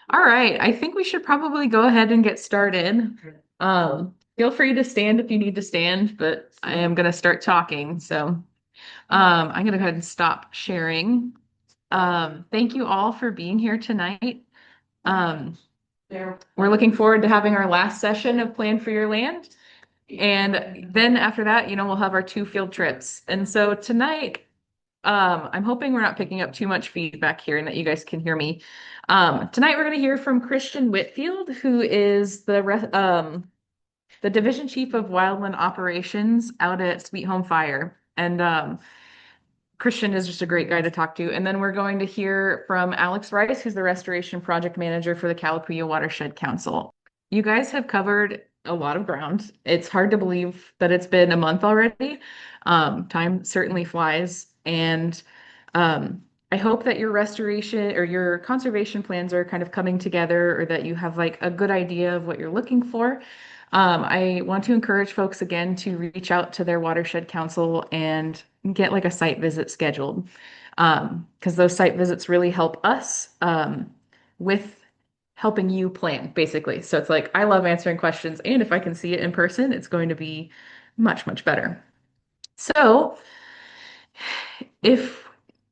All right, I think we should probably go ahead and get started. Feel free to stand if you need to stand, but I am going to start talking. I'm going to go ahead and stop sharing. Thank you all for being here tonight. Um, we're looking forward to having our last session of Plan for Your Land. And then after that, we'll have our two field trips. And so tonight, I'm hoping we're not picking up too much feedback here and that you guys can hear me. Tonight we're going to hear from Christian Whitfield, who is the Division Chief of Wildland Operations out at Sweet Home Fire. And Christian is just a great guy to talk to. And then we're going to hear from Alex Rice, who's the Restoration Project Manager for the Calapooya Watershed Council. You guys have covered a lot of ground. It's hard to believe that it's been a month already. Time certainly flies. And I hope that your restoration or your conservation plans are kind of coming together or that you have like a good idea of what you're looking for. I want to encourage folks again to reach out to their watershed council and get like a site visit scheduled. Because those site visits really help us with helping you plan, basically. So it's like, I love answering questions, and if I can see it in person, it's going to be much, much better. So if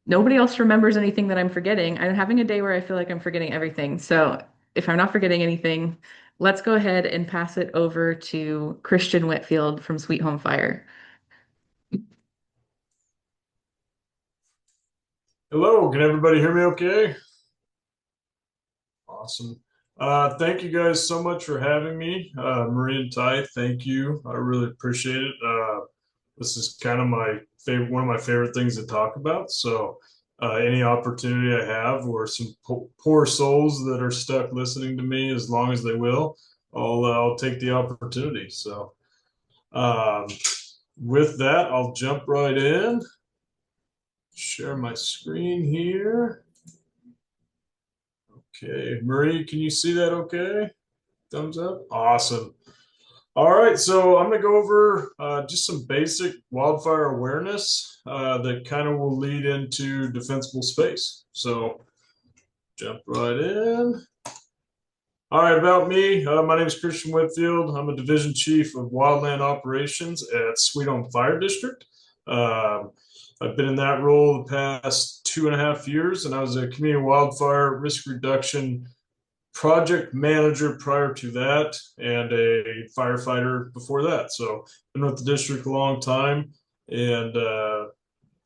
nobody else remembers anything that I'm forgetting, I'm having a day where I feel like I'm forgetting everything. So if I'm not forgetting anything, let's go ahead and pass it over to Christian Whitfield from Sweet Home Fire. Hello, can everybody hear me okay? Awesome. Thank you guys so much for having me. Marie and Ty, thank you. I really appreciate it. This is kind of my favorite, one of my favorite things to talk about. So, any opportunity I have, or some poor souls that are stuck listening to me, as long as they will, I'll take the opportunity. So, um, with that, I'll jump right in. Share my screen here. Okay, Marie, can you see that okay? Thumbs up. Awesome. All right, so I'm going to go over just some basic wildfire awareness that kind of will lead into defensible space. So jump right in. All right, about me. My name is Christian Whitfield. I'm a division chief of wildland operations at Sweet Home Fire District. Um, I've been in that role the past 2.5 years, and I was a community wildfire risk reduction project manager prior to that and a firefighter before that. So been with the district a long time and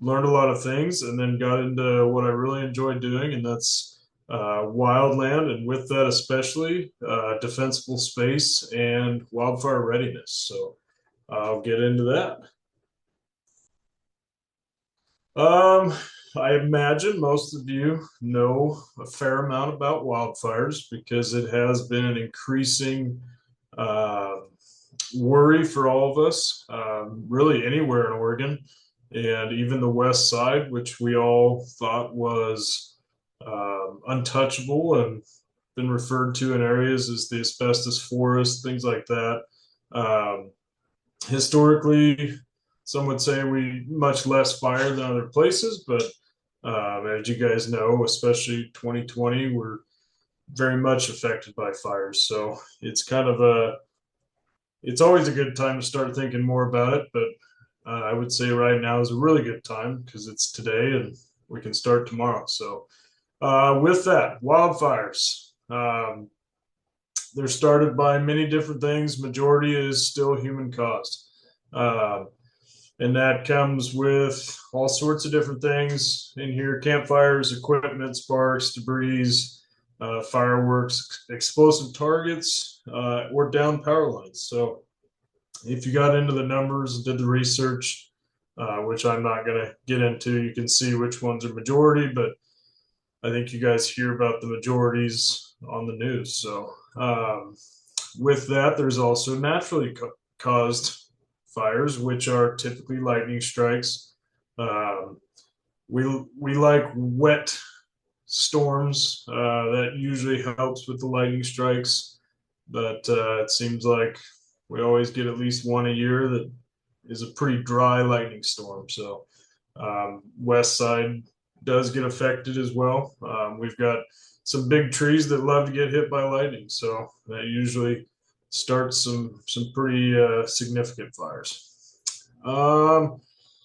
learned a lot of things, and then got into what I really enjoy doing, and that's wildland, and with that especially defensible space and wildfire readiness. So I'll get into that. Um, I imagine most of you know a fair amount about wildfires because it has been an increasing uh, worry for all of us, really anywhere in Oregon, and even the west side, which we all thought was untouchable and been referred to in areas as the asbestos forest, things like that. Um, Historically, some would say we much less fire than other places, but as you guys know, especially 2020, we're very much affected by fires. So it's kind of it's always a good time to start thinking more about it. But I would say right now is a really good time because it's today and we can start tomorrow. So with that, wildfires. They're started by many different things. Majority is still human caused. Uh, and that comes with all sorts of different things in here: campfires, equipment, sparks, debris, fireworks, explosive targets, or down power lines. So if you got into the numbers and did the research, which I'm not going to get into, you can see which ones are majority, but I think you guys hear about the majorities on the news. So with that, there's also naturally caused fires, which are typically lightning strikes. Um, we like wet storms. That usually helps with the lightning strikes, but it seems like we always get at least one a year that is a pretty dry lightning storm. So west side does get affected as well. We've got some big trees that love to get hit by lightning. So that usually starts some pretty significant fires.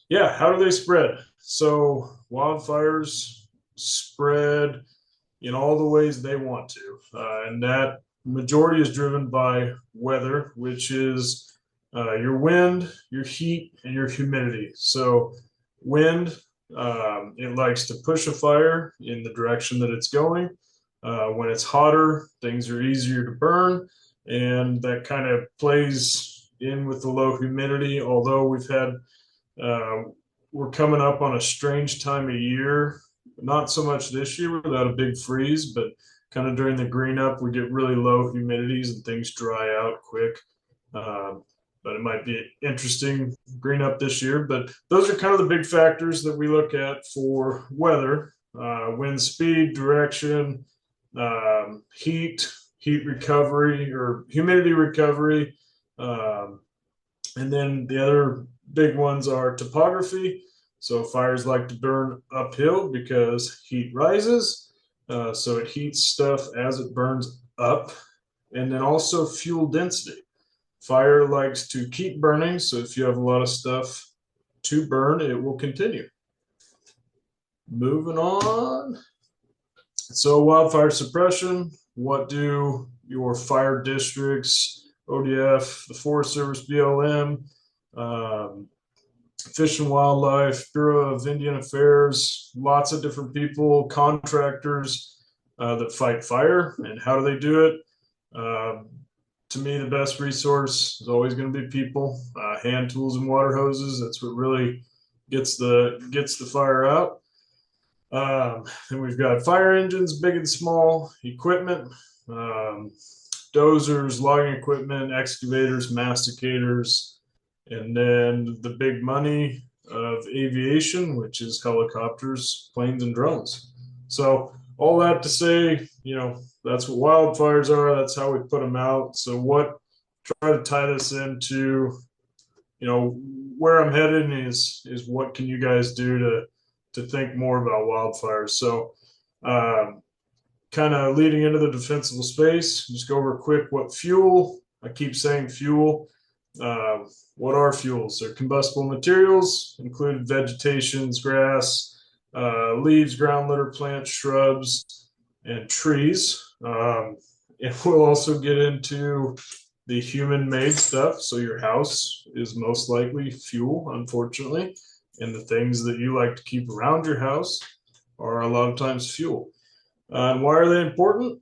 Yeah, how do they spread? So wildfires spread in all the ways they want to, and that majority is driven by weather, which is your wind, your heat, and your humidity. So wind, it likes to push a fire in the direction that it's going. When it's hotter, things are easier to burn, and that kind of plays in with the low humidity. Although uh, we're coming up on a strange time of year, not so much this year without a big freeze, but kind of during the green up, we get really low humidities and things dry out quick. Um, but it might be interesting green up this year. But those are kind of the big factors that we look at for weather: wind speed, direction, heat recovery or humidity recovery. Um, and then the other big ones are topography. So fires like to burn uphill because heat rises. So it heats stuff as it burns up. And then also fuel density. Fire likes to keep burning. So if you have a lot of stuff to burn, it will continue. Moving on. So wildfire suppression, what do your fire districts, ODF, the Forest Service, BLM, um, Fish and Wildlife, Bureau of Indian Affairs, lots of different people, contractors that fight fire, and how do they do it? To me, the best resource is always going to be people, hand tools and water hoses. That's what really gets the fire out. And we've got fire engines, big and small, equipment, dozers, logging equipment, excavators, masticators, and then the big money of aviation, which is helicopters, planes, and drones. So all that to say, that's what wildfires are. That's how we put them out. So try to tie this into, where I'm headed is what can you guys do to think more about wildfires. So kind of leading into the defensible space, just go over quick what fuel. I keep saying fuel. What are fuels? They're combustible materials, included vegetations, grass, leaves, ground litter, plants, shrubs, and trees. And we'll also get into the human-made stuff. So your house is most likely fuel, unfortunately, and the things that you like to keep around your house are a lot of times fuel. And why are they important?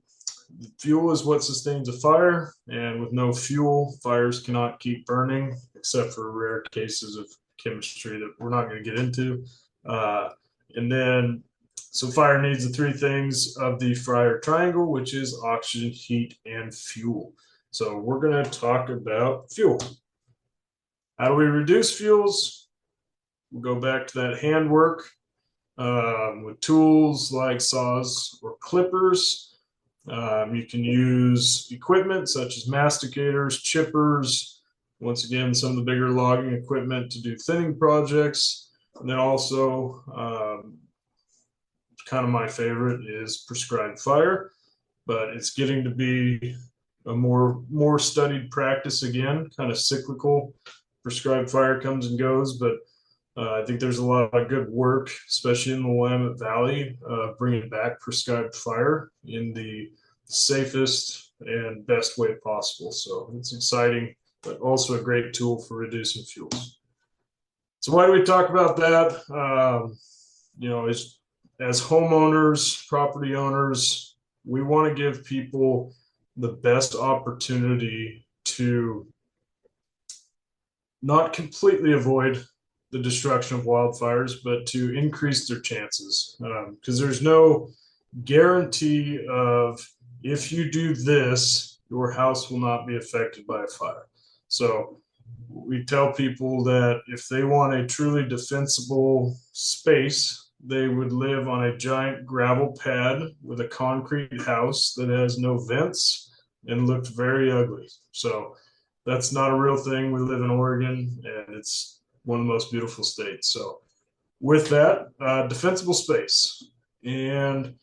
Fuel is what sustains a fire, and with no fuel, fires cannot keep burning, except for rare cases of chemistry that we're not going to get into. And then, so fire needs the three things of the fire triangle, which is oxygen, heat, and fuel. So we're going to talk about fuel. How do we reduce fuels? We'll go back to that handwork with tools like saws or clippers. You can use equipment such as masticators, chippers, once again, some of the bigger logging equipment to do thinning projects. And then also, kind of my favorite is prescribed fire, but it's getting to be a more studied practice again, kind of cyclical. Prescribed fire comes and goes, but I think there's a lot of good work, especially in the Willamette Valley, bringing back prescribed fire in the safest and best way possible. So it's exciting, but also a great tool for reducing fuels. So why do we talk about that? As homeowners, property owners, we want to give people the best opportunity to not completely avoid the destruction of wildfires, but to increase their chances. Because there's no guarantee of if you do this, your house will not be affected by a fire. So we tell people that if they want a truly defensible space, they would live on a giant gravel pad with a concrete house that has no vents and looked very ugly. So that's not a real thing. We live in Oregon, and it's one of the most beautiful states. So with that, defensible space. And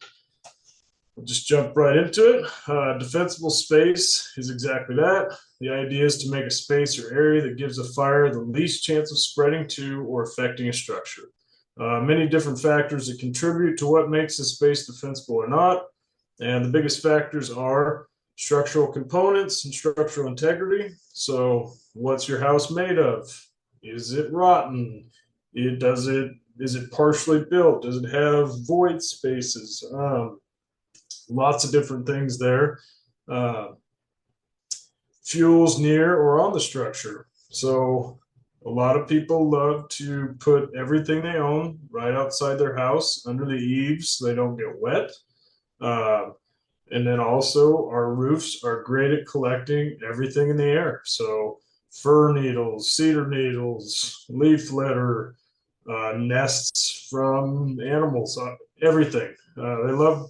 We'll just jump right into it. Defensible space is exactly that. The idea is to make a space or area that gives a fire the least chance of spreading to or affecting a structure. Many different factors that contribute to what makes a space defensible or not. And the biggest factors are structural components and structural integrity. So, what's your house made of? Is it rotten? Is it partially built? Does it have void spaces? Lots of different things there. Uh, Fuels near or on the structure. So a lot of people love to put everything they own right outside their house under the eaves so they don't get wet. Uh, and then also our roofs are great at collecting everything in the air. So fir needles, cedar needles, leaf litter, nests from animals, everything. They love,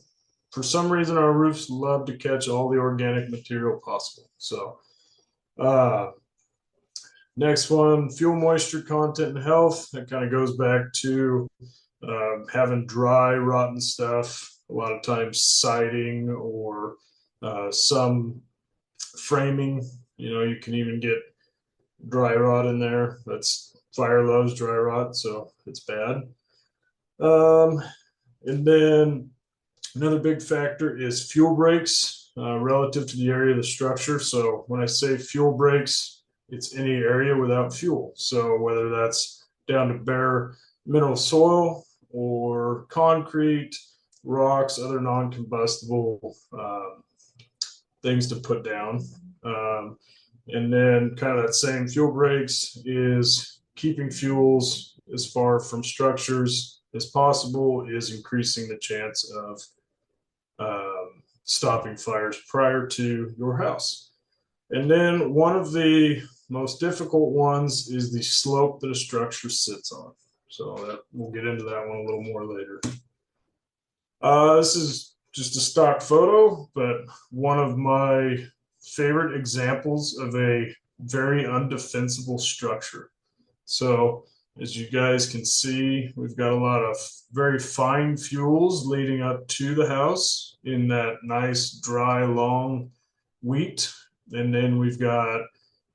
for some reason, our roofs love to catch all the organic material possible. So, uh, next one, fuel moisture content and health. That kind of goes back to having dry, rotten stuff. A lot of times, siding or some framing. You can even get dry rot in there. That's fire loves dry rot, so it's bad. And then another big factor is fuel breaks relative to the area of the structure. So when I say fuel breaks, it's any area without fuel. So whether that's down to bare mineral soil or concrete, rocks, other non-combustible things to put down. And then kind of that same fuel breaks is keeping fuels as far from structures as possible is increasing the chance of stopping fires prior to your house. And then one of the most difficult ones is the slope that a structure sits on. So we'll get into that one a little more later. This is just a stock photo, but one of my favorite examples of a very undefensible structure. So as you guys can see, we've got a lot of very fine fuels leading up to the house in that nice, dry, long wheat. And then we've got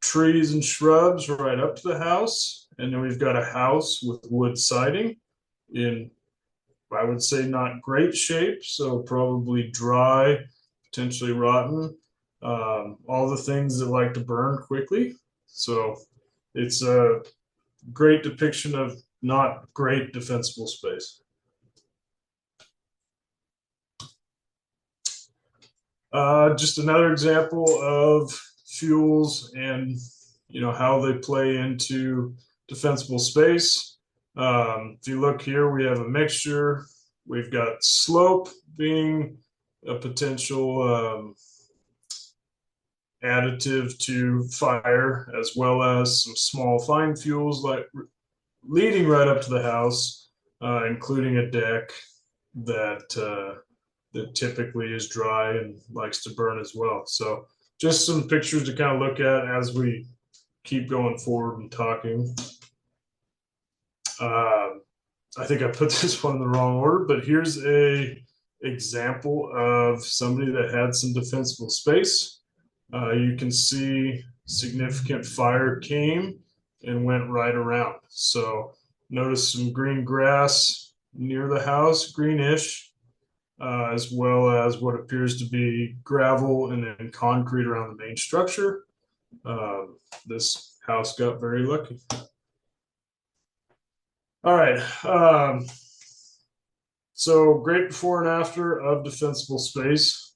trees and shrubs right up to the house. And then we've got a house with wood siding in, I would say, not great shape. So probably dry, potentially rotten. All the things that like to burn quickly. So it's a great depiction of not great defensible space. Just another example of fuels and how they play into defensible space. If you look here, we have a mixture. We've got slope being a potential additive to fire, as well as some small fine fuels like leading right up to the house, including a deck that typically is dry and likes to burn as well. So just some pictures to kind of look at as we keep going forward and talking. I think I put this one in the wrong order, but here's a example of somebody that had some defensible space. You can see significant fire came and went right around. So notice some green grass near the house, greenish, as well as what appears to be gravel and then concrete around the main structure. This house got very lucky. All right. So great before and after of defensible space.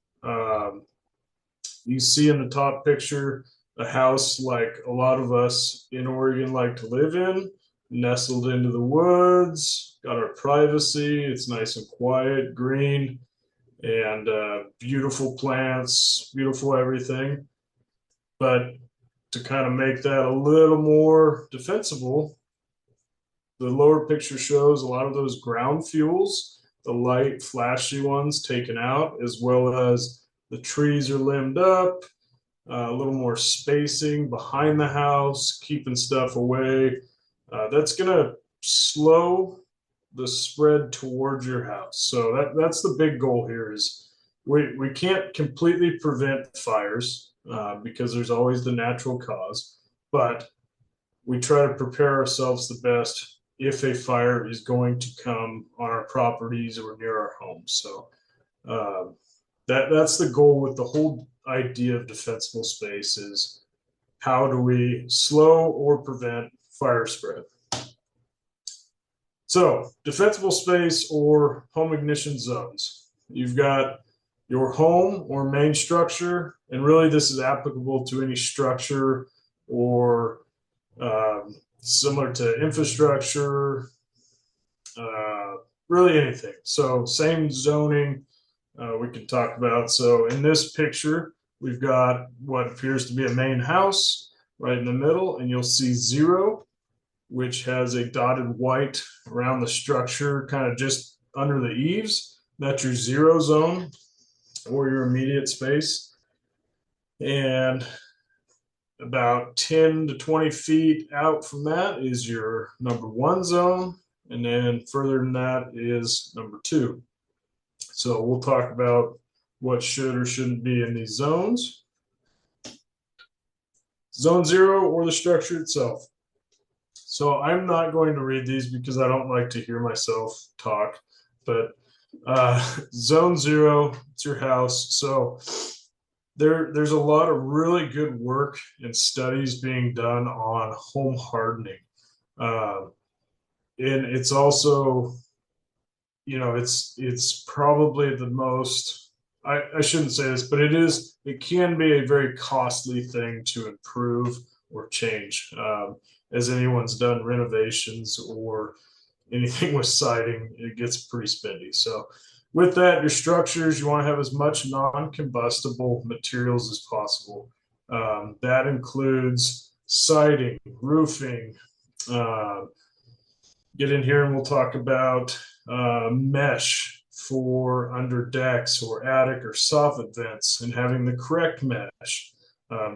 You see in the top picture a house like a lot of us in Oregon like to live in, nestled into the woods, got our privacy. It's nice and quiet, green, and beautiful plants, beautiful everything. But to kind of make that a little more defensible, the lower picture shows a lot of those ground fuels, the light, flashy ones taken out, as well as the trees are limbed up, a little more spacing behind the house, keeping stuff away. That's going to slow the spread towards your house. So that's the big goal here is we can't completely prevent fires because there's always the natural cause, but we try to prepare ourselves the best if a fire is going to come on our properties or near our homes. So uh, that's the goal with the whole idea of defensible space is how do we slow or prevent fire spread. So defensible space or home ignition zones. You've got your home or main structure, and really this is applicable to any structure or similar to infrastructure, really anything. So same zoning we can talk about. So in this picture, we've got what appears to be a main house right in the middle, and you'll see 0, which has a dotted white around the structure, kind of just under the eaves. That's your 0 zone or your immediate space. And about 10 to 20 feet out from that is your number 1 zone. And then further than that is number 2. So we'll talk about what should or shouldn't be in these zones. Zone 0 or the structure itself. So I'm not going to read these because I don't like to hear myself talk, but zone 0, it's your house. So there's a lot of really good work and studies being done on home hardening. And it's also, it's probably the most, I shouldn't say this, but it can be a very costly thing to improve or change. As anyone's done renovations or anything with siding, it gets pretty spendy. So with that, your structures, you want to have as much non-combustible materials as possible. That includes siding, roofing. Get in here and we'll talk about mesh for under decks or attic or soffit vents and having the correct mesh.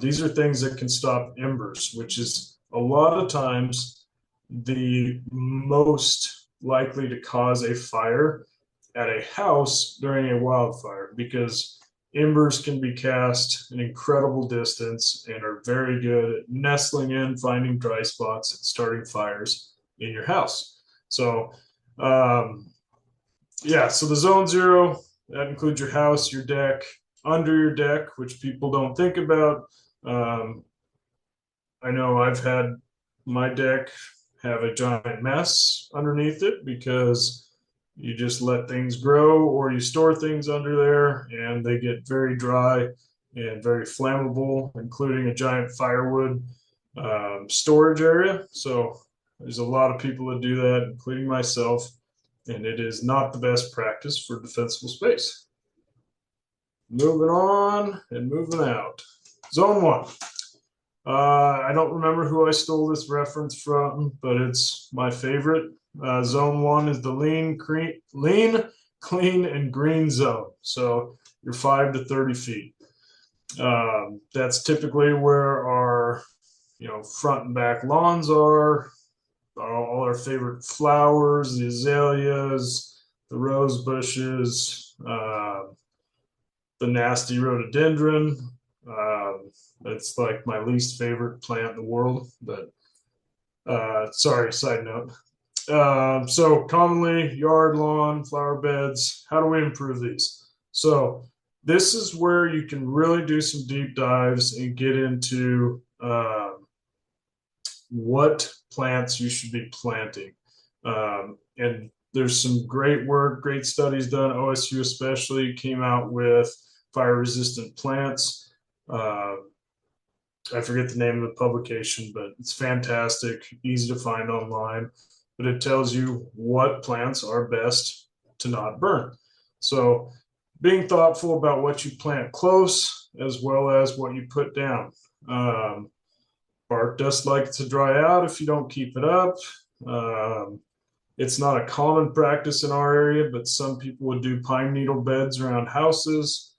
These are things that can stop embers, which is a lot of times the most likely to cause a fire at a house during a wildfire, because embers can be cast an incredible distance and are very good at nestling in, finding dry spots, and starting fires in your house. So, so the zone 0, that includes your house, your deck, under your deck, which people don't think about. I know I've had my deck have a giant mess underneath it because you just let things grow or you store things under there and they get very dry and very flammable, including a giant firewood storage area. So there's a lot of people that do that, including myself, and it is not the best practice for defensible space. Moving on and moving out. Zone 1. I don't remember who I stole this reference from, but it's my favorite. Zone 1 is the lean, clean, and green zone. So you're 5 to 30 feet. That's typically where our, front and back lawns are. All our favorite flowers, the azaleas, the rose bushes, the nasty rhododendron. It's like my least favorite plant in the world, but sorry, side note. So commonly yard, lawn, flower beds, how do we improve these? So this is where you can really do some deep dives and get into what plants you should be planting. And there's some great work, great studies done. OSU especially came out with fire resistant plants. I forget the name of the publication, but it's fantastic, easy to find online, but it tells you what plants are best to not burn. So being thoughtful about what you plant close as well as what you put down. Bark dust likes to dry out if you don't keep it up. It's not a common practice in our area, but some people would do pine needle beds around houses.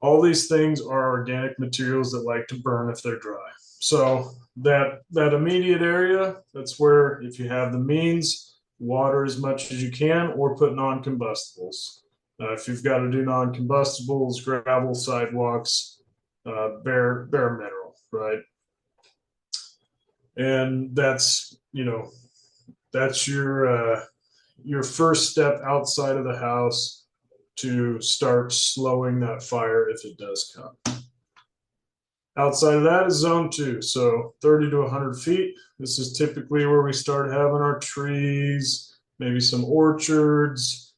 All these things are organic materials that like to burn if they're dry. So that immediate area, that's where, if you have the means, water as much as you can or put non-combustibles. If you've got to do non-combustibles, gravel, sidewalks, bare mineral, right? And that's that's your first step outside of the house to start slowing that fire if it does come. Outside of that is zone 2, so 30 to 100 feet. This is typically where we start having our trees, maybe some orchards,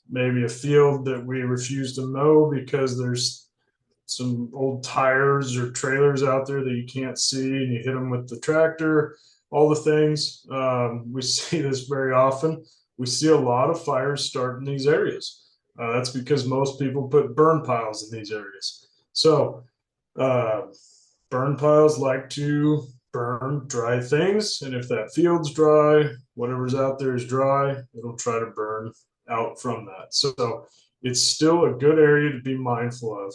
maybe a field that we refuse to mow because there's some old tires or trailers out there that you can't see and you hit them with the tractor, all the things. We see this very often. We see a lot of fires start in these areas. That's because most people put burn piles in these areas. So burn piles like to burn dry things. And if that field's dry, whatever's out there is dry, it'll try to burn out from that. So it's still a good area to be mindful of.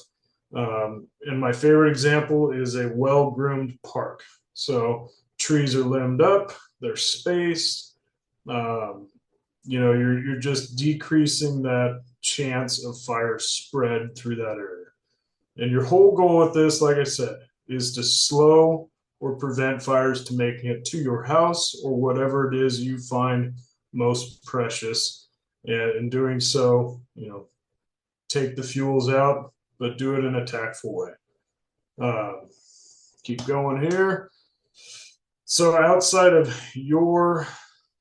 And my favorite example is a well-groomed park. So trees are limbed up, they're spaced. You're just decreasing that chance of fire spread through that area. And your whole goal with this, like I said, is to slow or prevent fires to making it to your house or whatever it is you find most precious. And in doing so, take the fuels out, but do it in a tactful way. Keep going here. So outside of your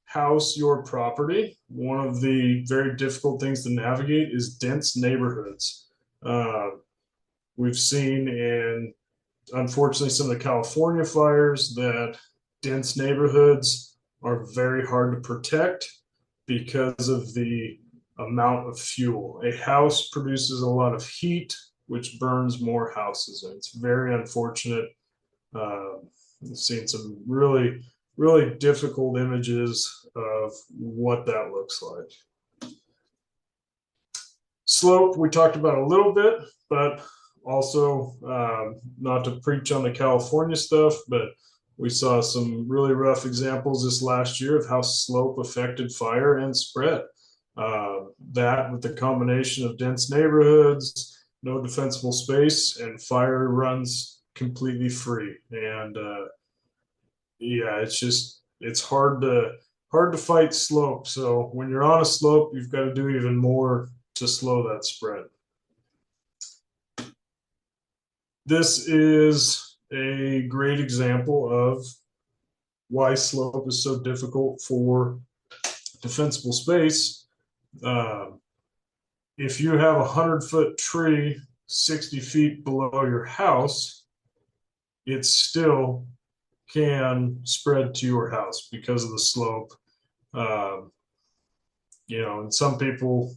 house, your property, one of the very difficult things to navigate is dense neighborhoods. We've seen in, unfortunately, some of the California fires that dense neighborhoods are very hard to protect because of the amount of fuel. A house produces a lot of heat, which burns more houses, and it's very unfortunate. I've seen some really, really difficult images of what that looks like. Slope, we talked about a little bit, but also not to preach on the California stuff, but we saw some really rough examples this last year of how slope affected fire and spread. That with the combination of dense neighborhoods, no defensible space, and fire runs completely free. And it's hard to fight slope. So when you're on a slope, you've got to do even more to slow that spread. This is a great example of why slope is so difficult for defensible space. If you have a 100-foot tree 60 feet below your house, it still can spread to your house because of the slope. And some people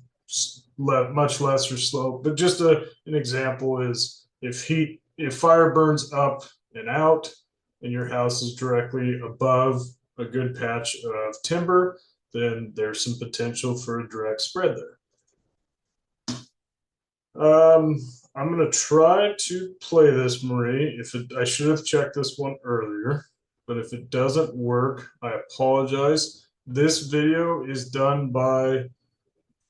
much lesser slope, but just an example is if fire burns up and out and your house is directly above a good patch of timber, then there's some potential for a direct spread there. I'm going to try to play this, Marie. I should have checked this one earlier, but if it doesn't work, I apologize. This video is done by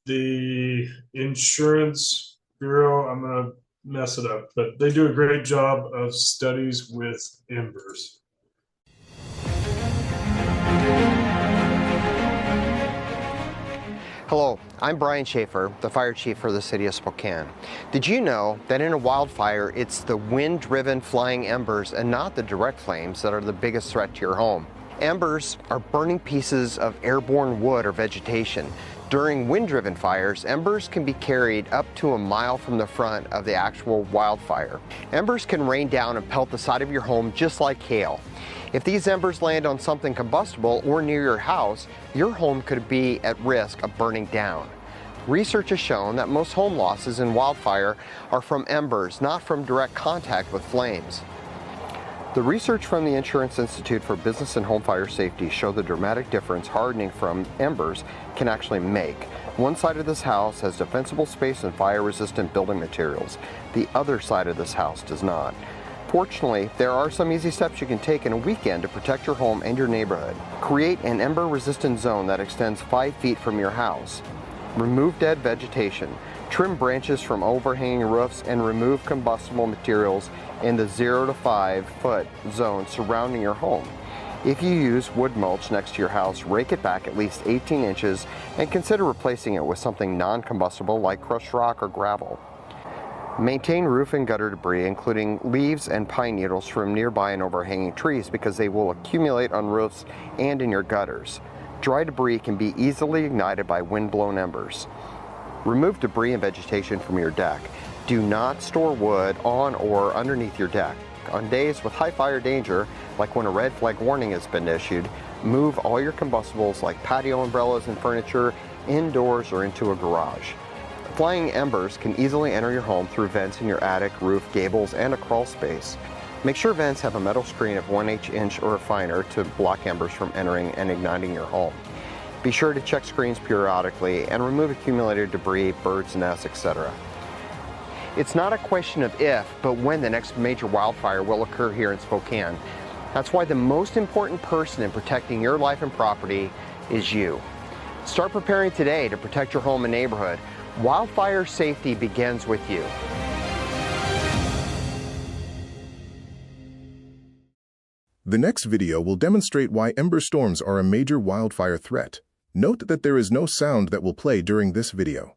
the Insurance Bureau. I'm going to mess it up, but they do a great job of studies with embers. Hello, I'm Brian Schaefer, the fire chief for the city of Spokane. Did you know that in a wildfire, it's the wind-driven flying embers and not the direct flames that are the biggest threat to your home? Embers are burning pieces of airborne wood or vegetation. During wind-driven fires, embers can be carried up to a mile from the front of the actual wildfire. Embers can rain down and pelt the side of your home just like hail. If these embers land on something combustible or near your house, your home could be at risk of burning down. Research has shown that most home losses in wildfire are from embers, not from direct contact with flames. The research from the Insurance Institute for Business and Home Fire Safety show the dramatic difference hardening from embers can actually make. One side of this house has defensible space and fire-resistant building materials. The other side of this house does not. Fortunately, there are some easy steps you can take in a weekend to protect your home and your neighborhood. Create an ember-resistant zone that extends 5 feet from your house. Remove dead vegetation. Trim branches from overhanging roofs and remove combustible materials in the 0 to 5 foot zone surrounding your home. If you use wood mulch next to your house, rake it back at least 18 inches and consider replacing it with something non-combustible like crushed rock or gravel. Maintain roof and gutter debris, including leaves and pine needles from nearby and overhanging trees, because they will accumulate on roofs and in your gutters. Dry debris can be easily ignited by wind-blown embers. Remove debris and vegetation from your deck. Do not store wood on or underneath your deck. On days with high fire danger, like when a red flag warning has been issued, move all your combustibles like patio umbrellas and furniture indoors or into a garage. Flying embers can easily enter your home through vents in your attic, roof, gables, and a crawl space. Make sure vents have a metal screen of 1/8 inch or finer to block embers from entering and igniting your home. Be sure to check screens periodically and remove accumulated debris, birds' nests, etc. It's not a question of if, but when the next major wildfire will occur here in Spokane. That's why the most important person in protecting your life and property is you. Start preparing today to protect your home and neighborhood. Wildfire safety begins with you. The next video will demonstrate why ember storms are a major wildfire threat. Note that there is no sound that will play during this video.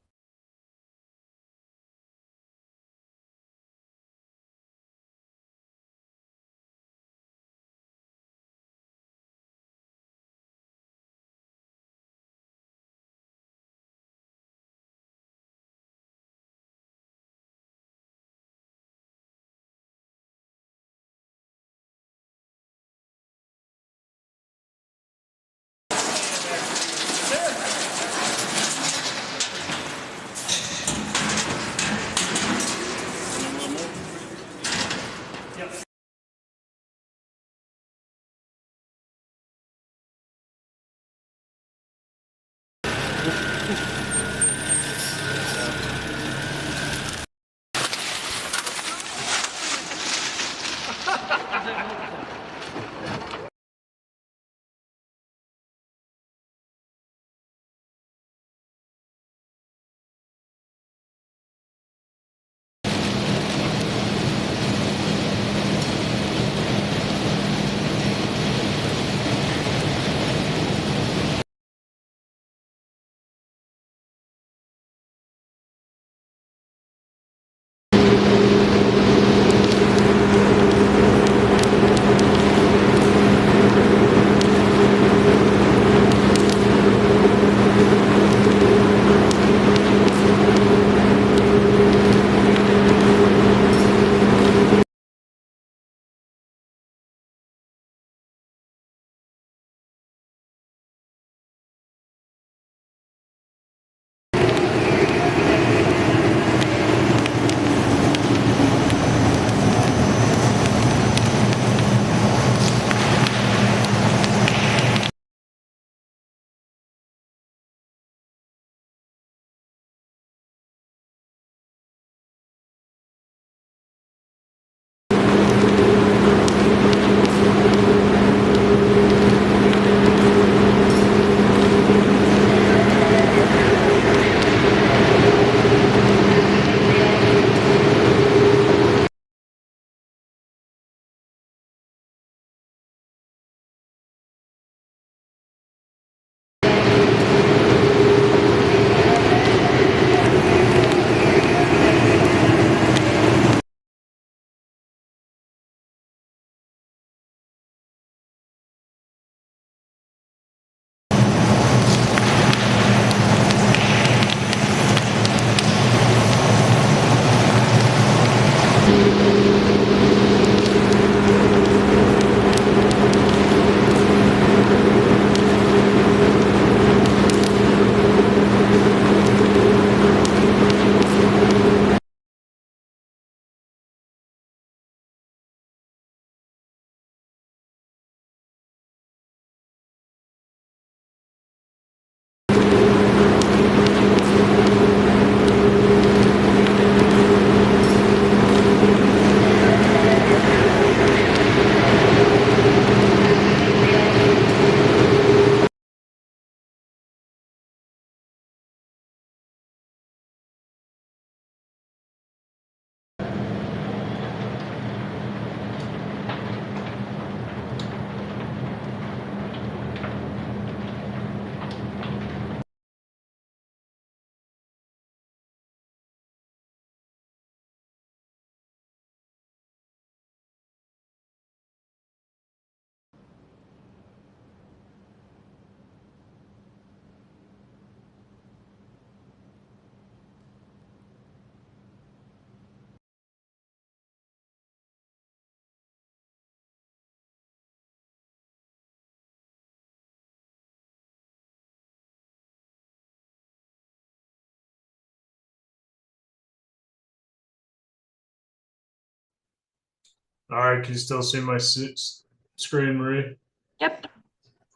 All right, can you still see my screen, Marie? Yep.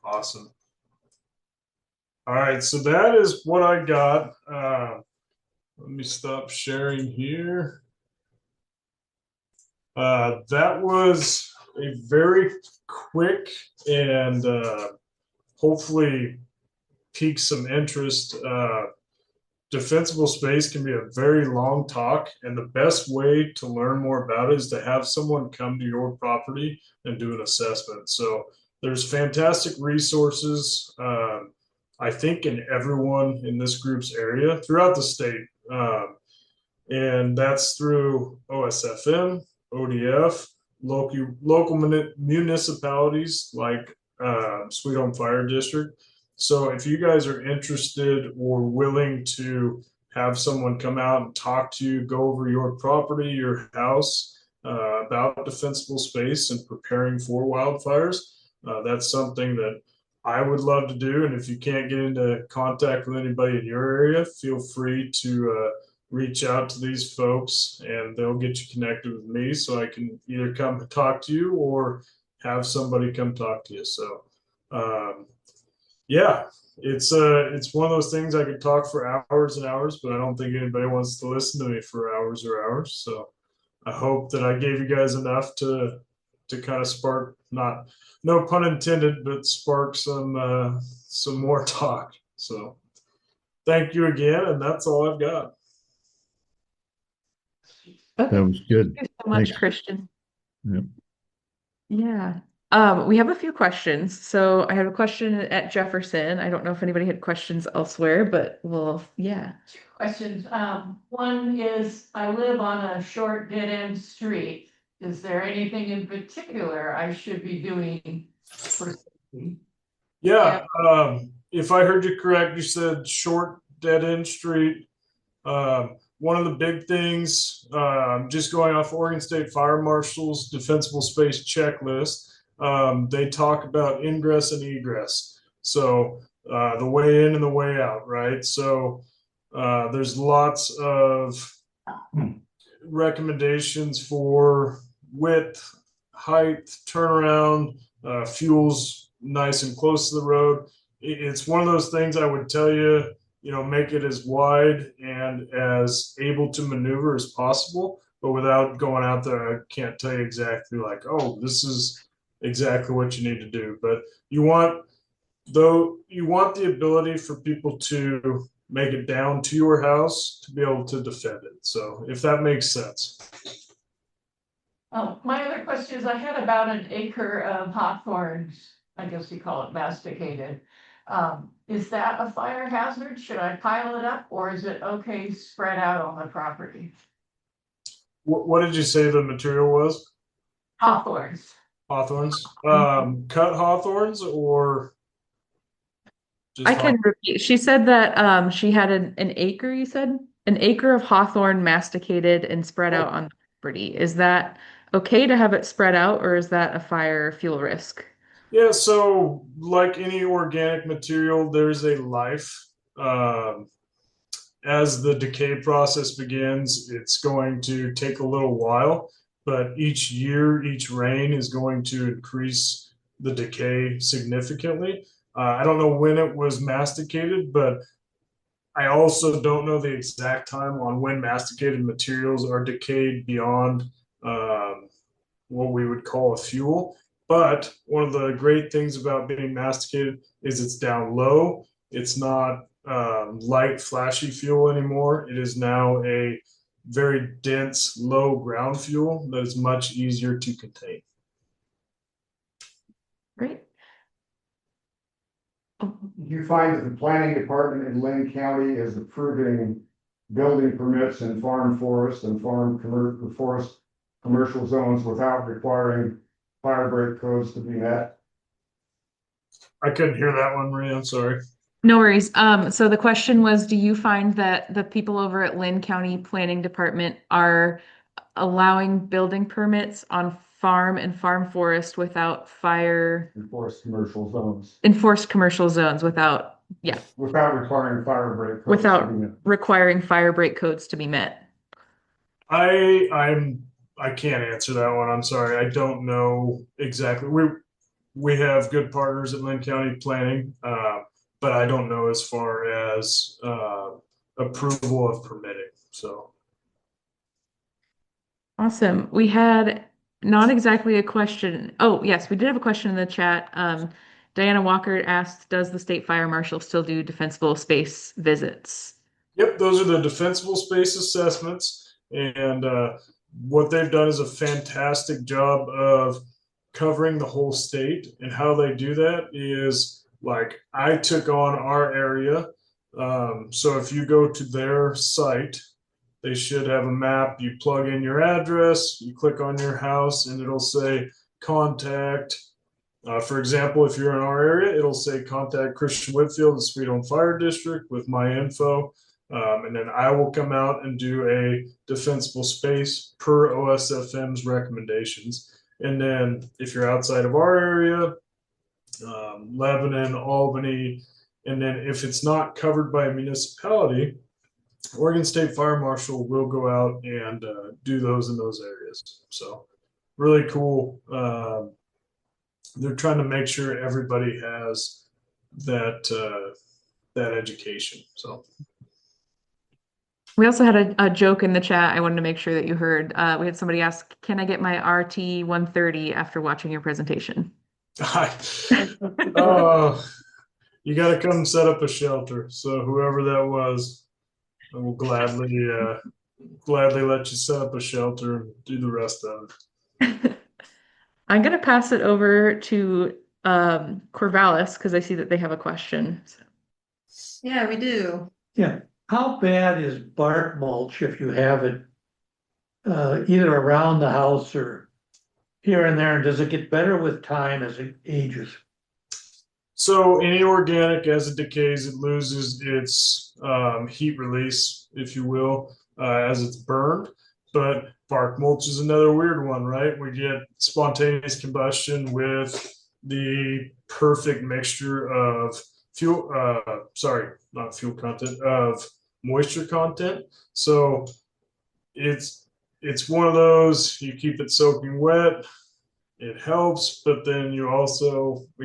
Awesome. All right, so that is what I got. Let me stop sharing here. That was a very quick and hopefully pique some interest. Defensible space can be a very long talk, and the best way to learn more about it is to have someone come to your property and do an assessment. So there's fantastic resources, I think, in everyone in this group's area throughout the state. And that's through OSFM, ODF, local municipalities like Sweet Home Fire District. So if you guys are interested or willing to have someone come out and talk to you, go over your property, your house, about defensible space and preparing for wildfires, that's something that I would love to do. And if you can't get into contact with anybody in your area, feel free to reach out to these folks and they'll get you connected with me so I can either come talk to you or have somebody come talk to you. So, yeah, it's one of those things I could talk for hours and hours, but I don't think anybody wants to listen to me for hours or hours. So I hope that I gave you guys enough to kind of spark, not no pun intended, but spark some more talk. So thank you again, and that's all I've got. Okay. That was good. Thank you so much, Thanks. Christian. Yep. Yeah. We have a few questions. So I have a question at Jefferson. I don't know if anybody had questions elsewhere, but yeah. Questions. One is, I live on a short dead end street. Is there anything in particular I should be doing for safety? Yeah, if I heard you correct, you said short dead end street. One of the big things, just going off Oregon State Fire Marshal's defensible space checklist, they talk about ingress and egress. So the way in and the way out, right? So there's lots of recommendations for width, height, turnaround, fuels nice and close to the road. It's one of those things I would tell you, make it as wide and as able to maneuver as possible, but without going out there, I can't tell you exactly like, oh, this is exactly what you need to do. But you want the ability for people to make it down to your house to be able to defend it. So if that makes sense. Oh, my other question is, I had about an acre of hawthorns, I guess you call it masticated. Is that a fire hazard? Should I pile it up, or is it okay spread out on the property? What did you say the material was? Hawthorns. Hawthorns. Cut hawthorns or just I can repeat. She said that she had an acre, you said? An acre of hawthorn masticated and spread out on the property. Is that okay to have it spread out, or is that a fire fuel risk? Yeah, so like any organic material, there's a life. As the decay process begins, it's going to take a little while, but each year, each rain is going to increase the decay significantly. I don't know when it was masticated, but I also don't know the exact time on when masticated materials are decayed beyond what we would call a fuel. But one of the great things about being masticated is it's down low. It's not light, flashy fuel anymore. It is now a very dense, low ground fuel that is much easier to contain. Great. You find that the planning department in Lynn County is approving building permits in farm forest and forest commercial zones without requiring fire break codes to be met? I couldn't hear that one, Maria. I'm sorry. No worries. So the question was, do you find that the people over at Lynn County Planning Department are allowing building permits on farm and farm forest without Enforced commercial zones. enforced commercial zones without Without requiring fire break codes. without to be met. requiring fire break codes to be met? I'm I can't answer that one. I'm sorry. I don't know exactly. We have good partners at Lynn County Planning, but I don't know as far as approval of permitting. So Awesome. We had not exactly a question. Oh, yes, we did have a question in the chat. Diana Walker asked, does the state fire marshal still do defensible space visits? yep, those are the defensible space assessments, and what they've done is a fantastic job of covering the whole state. And how they do that is like I took on our area. So if you go to their site, they should have a map. You plug in your address, you click on your house, and it'll say contact. For example, if you're in our area, it'll say contact Christian Whitfield, the Sweet Home Fire District, with my info. And then I will come out and do a defensible space per OSFM's recommendations. And then if you're outside of our area, Lebanon, Albany, and then if it's not covered by a municipality, Oregon State Fire Marshal will go out and do those in those areas. So really cool. They're trying to make sure everybody has that education. So We also had a joke in the chat I wanted to make sure that you heard. We had somebody ask, can I get my RT 130 after watching your presentation? You got to come set up a shelter. So whoever that was, I will gladly let you set up a shelter and do the rest of it. I'm going to pass it over to Corvallis because I see that they have a question. Yeah, we do. Yeah, how bad is bark mulch if you have it either around the house or here and there? And does it get better with time as it ages? So any organic, as it decays, it loses its heat release, if you will, as it's burned. But bark mulch is another weird one, right? We get spontaneous combustion with the perfect mixture of not fuel content, of moisture content. So it's one of those, you keep it soaking wet, it helps, but then we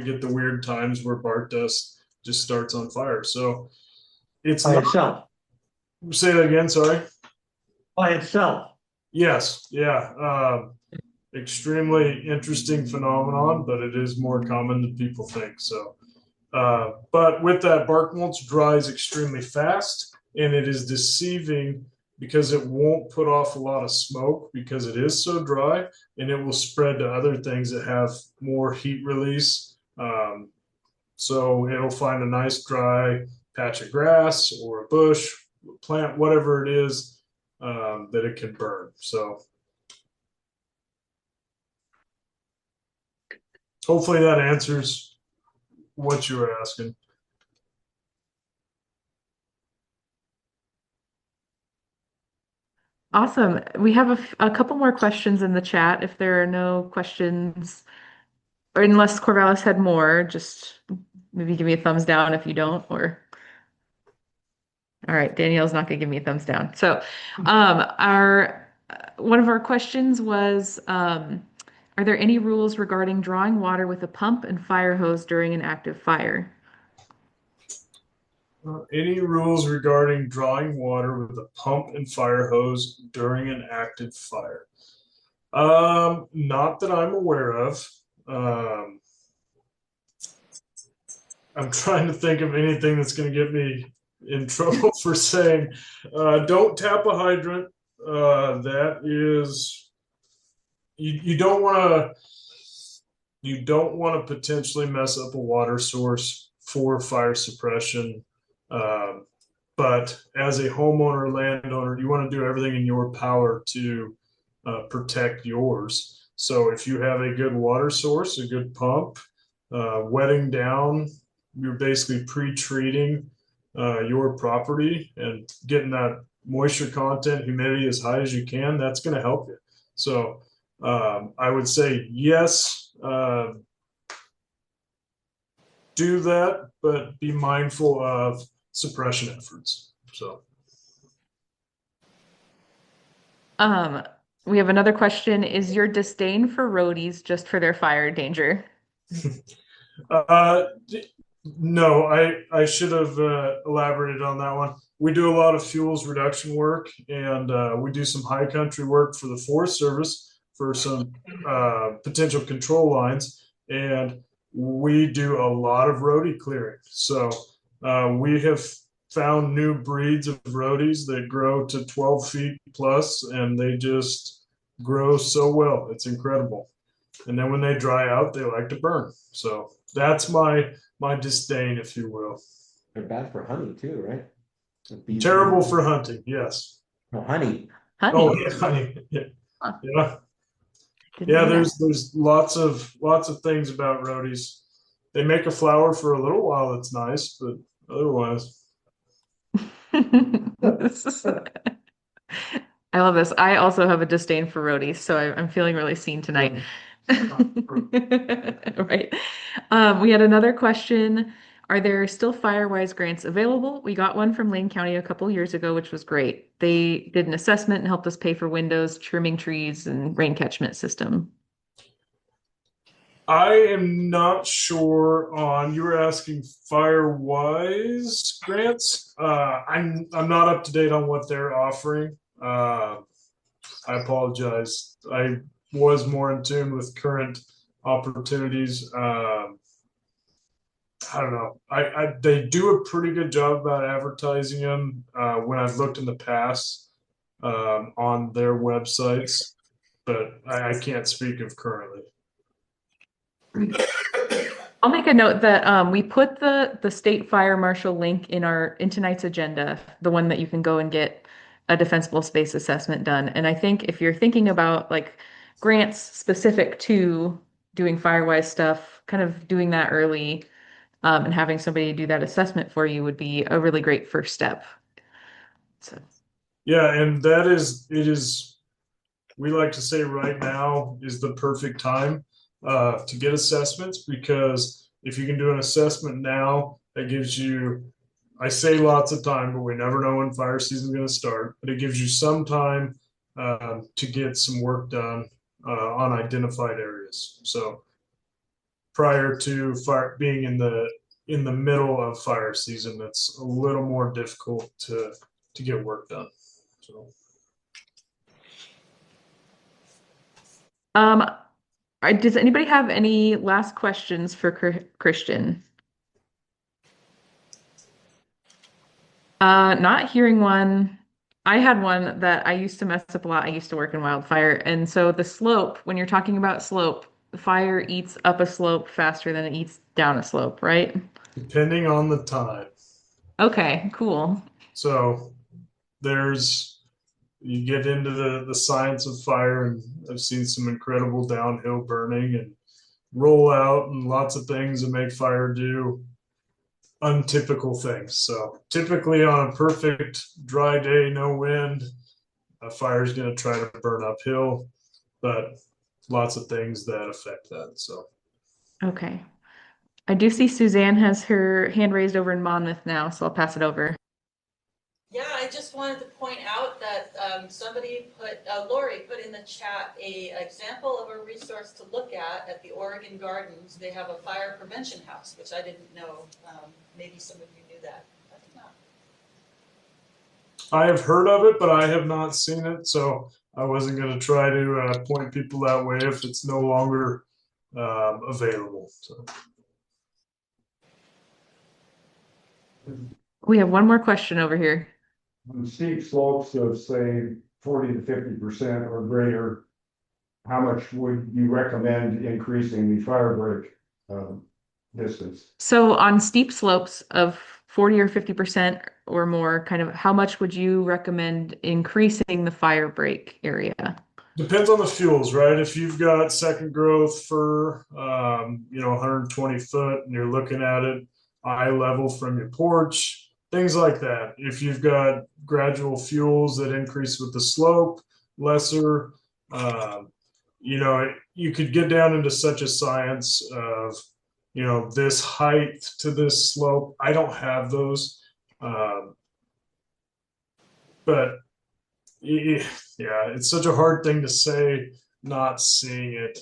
get the weird times where bark dust just starts on fire. So it's By not, itself. say that again, sorry. By itself. Yes, yeah. Extremely interesting phenomenon, but it is more common than people think. So, but with that, bark mulch dries extremely fast, and it is deceiving because it won't put off a lot of smoke because it is so dry, and it will spread to other things that have more heat release. So it'll find a nice dry patch of grass or a bush, plant, whatever it is, that it can burn. So hopefully that answers what you were asking. Awesome. We have a couple more questions in the chat. If there are no questions, or unless Corvallis had more, just maybe give me a thumbs down if you don't, or. All right, Danielle's not going to give me a thumbs down. So, one of our questions was, are there any rules regarding drawing water with a pump and fire hose during an active fire? Any rules regarding drawing water with a pump and fire hose during an active fire? Not that I'm aware of. I'm trying to think of anything that's going to get me in trouble for saying, don't tap a hydrant. That is, you don't want to potentially mess up a water source for fire suppression. But as a homeowner, landowner, you want to do everything in your power to protect yours. So if you have a good water source, a good pump, wetting down, you're basically pre-treating your property and getting that moisture content, humidity as high as you can. That's going to help you. So I would say yes, do that, but be mindful of suppression efforts. So We have another question. Is your disdain for roadies just for their fire danger? Uh, no, I should have elaborated on that one. We do a lot of fuels reduction work, and we do some high country work for the Forest Service for some potential control lines, and we do a lot of roadie clearing. So we have found new breeds of roadies that grow to 12 feet plus, and they just grow so well. It's incredible. And then when they dry out, they like to burn. So that's my disdain, if you will. They're bad for hunting too, right? Bees- Terrible for hunting, yes. No, honey. Honey. Oh, yeah, honey. Yeah. Huh. Yeah. Didn't Yeah, know there's lots of things about roadies. They make a flower for a little while that's nice, but otherwise. that. I love this. I also have a disdain for roadies, so I'm feeling really seen tonight. Right. We had another question. Are there still Firewise grants available? We got one from Lane County a couple years ago, which was great. They did an assessment and helped us pay for windows, trimming trees, and rain catchment system. I am not sure on, you were asking Firewise grants. I'm not up to date on what they're offering. I apologize. I was more in tune with current opportunities. I don't know. They do a pretty good job about advertising them when I've looked in the past on their websites, but I can't speak of currently. I'll make a note that we put the state fire marshal link in tonight's agenda, the one that you can go and get a defensible space assessment done. And I think if you're thinking about like grants specific to doing Firewise stuff, kind of doing that early, and having somebody do that assessment for you would be a really great first step. So Yeah, and it is, we like to say right now is the perfect time to get assessments, because if you can do an assessment now, that gives you, I say lots of time, but we never know when fire season is going to start, but it gives you some time to get some work done on identified areas. So prior to fire being in the middle of fire season, it's a little more difficult to get work done. So does anybody have any last questions for Christian? Not hearing one. I had one that I used to mess up a lot. I used to work in Wildfire. And so the slope, when you're talking about slope, the fire eats up a slope faster than it eats down a slope, right? depending on the time. Okay, cool. So you get into the science of fire, and I've seen some incredible downhill burning and rollout and lots of things that make fire do untypical things. So typically on a perfect dry day, no wind, a fire is going to try to burn uphill, but lots of things that affect that. So Okay. I do see Suzanne has her hand raised over in Monmouth now, so I'll pass it over. Yeah, I just wanted to point out that Lori put in the chat a example of a resource to look at the Oregon Gardens. They have a fire prevention house, which I didn't know. Maybe some of you knew that. I did not. I have heard of it, but I have not seen it. So I wasn't going to try to point people that way if it's no longer available. So. We have one more question over here. On steep slopes of say 40 to 50% or greater, how much would you recommend increasing the fire break distance? So on steep slopes of 40 or 50% or more, kind of how much would you recommend increasing the fire break area? Depends on the fuels, right? If you've got second growth for 120 foot and you're looking at it eye level from your porch, things like that. If you've got gradual fuels that increase with the slope, lesser, you could get down into such a science of, this height to this slope. I don't have those. But Yeah, it's such a hard thing to say, not seeing it,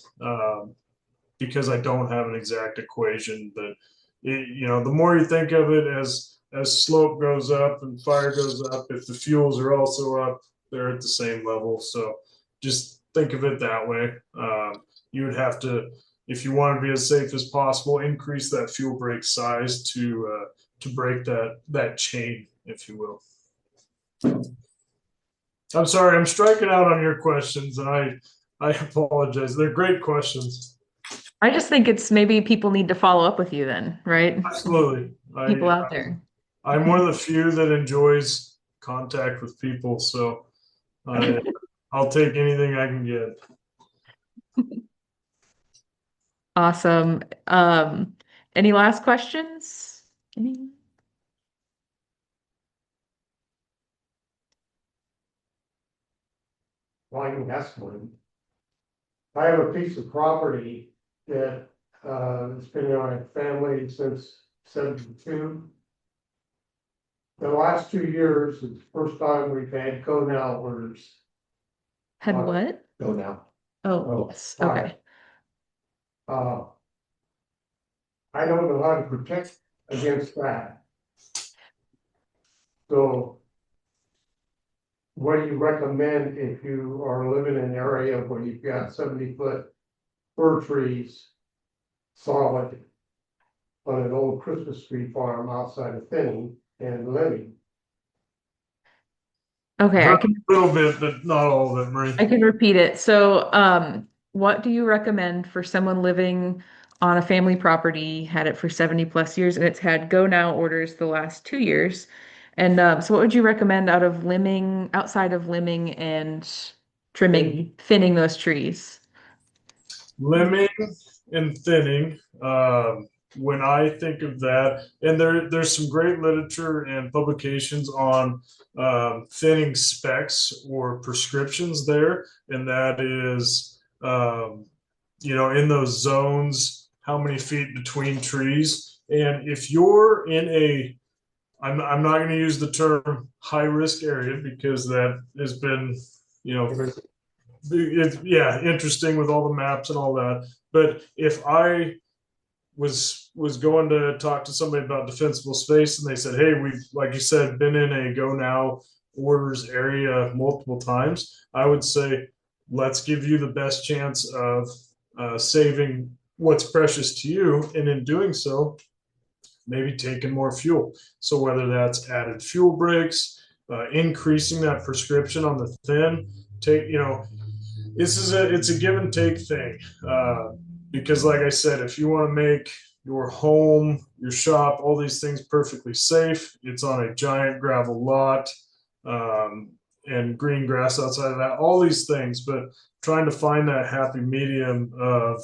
because I don't have an exact equation. But the more you think of it as slope goes up and fire goes up, if the fuels are also up, they're at the same level. So just think of it that way. You would have to, if you want to be as safe as possible, increase that fuel break size to break that chain, if you will. I'm sorry, I'm striking out on your questions, and I apologize. They're great questions. I just think it's maybe people need to follow up with you then, right? Absolutely. People out there. I'm one of the few that enjoys contact with people, so I'll take anything I can get. Awesome. Any last questions? Any? Well, I can ask one. I have a piece of property that it's been in my family since '72. The last 2 years is the first time we've had go now orders. Had what? Go now. Oh, yes. fire. Okay. I don't know how to protect against that. So what do you recommend if you are living in an area where you've got 70-foot fir trees solid on an old Christmas tree farm outside of Finney and Libby? Okay, A little bit, but not all of it, Marie. I can repeat it. So, what do you recommend for someone living on a family property, had it for 70 plus years, and it's had go now orders the last 2 years? And so what would you recommend outside of limbing and trimming, thinning those trees? Limbing and thinning. When I think of that, and there's some great literature and publications on thinning specs or prescriptions there, and that is, in those zones, how many feet between trees. And if you're in I'm not going to use the term high risk area because that has been, interesting with all the maps and all that. But if I was going to talk to somebody about defensible space and they said, hey, we've, like you said, been in a go now orders area multiple times, I would say, let's give you the best chance of saving what's precious to you. And in doing so, maybe taking more fuel. So whether that's added fuel breaks, increasing that prescription on the thin, it's a give and take thing. Because like I said, if you want to make your home, your shop, all these things perfectly safe, it's on a giant gravel lot, and green grass outside of that, all these things, but trying to find that happy medium of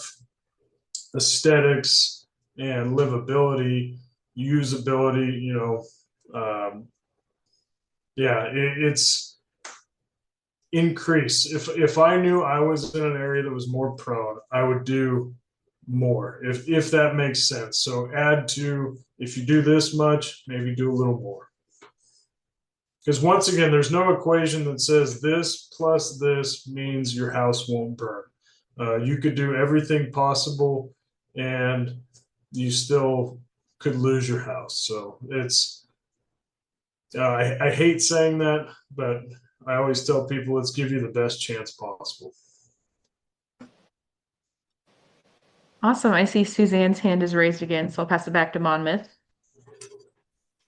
aesthetics and livability, usability, it's increase. If I knew I was in an area that was more prone, I would do more, if that makes sense. So add to, if you do this much, maybe do a little more. Because once again, there's no equation that says this plus this means your house won't burn. You could do everything possible and you still could lose your house. So it's, I hate saying that, but I always tell people, let's give you the best chance possible. Awesome. I see Suzanne's hand is raised again, so I'll pass it back to Monmouth.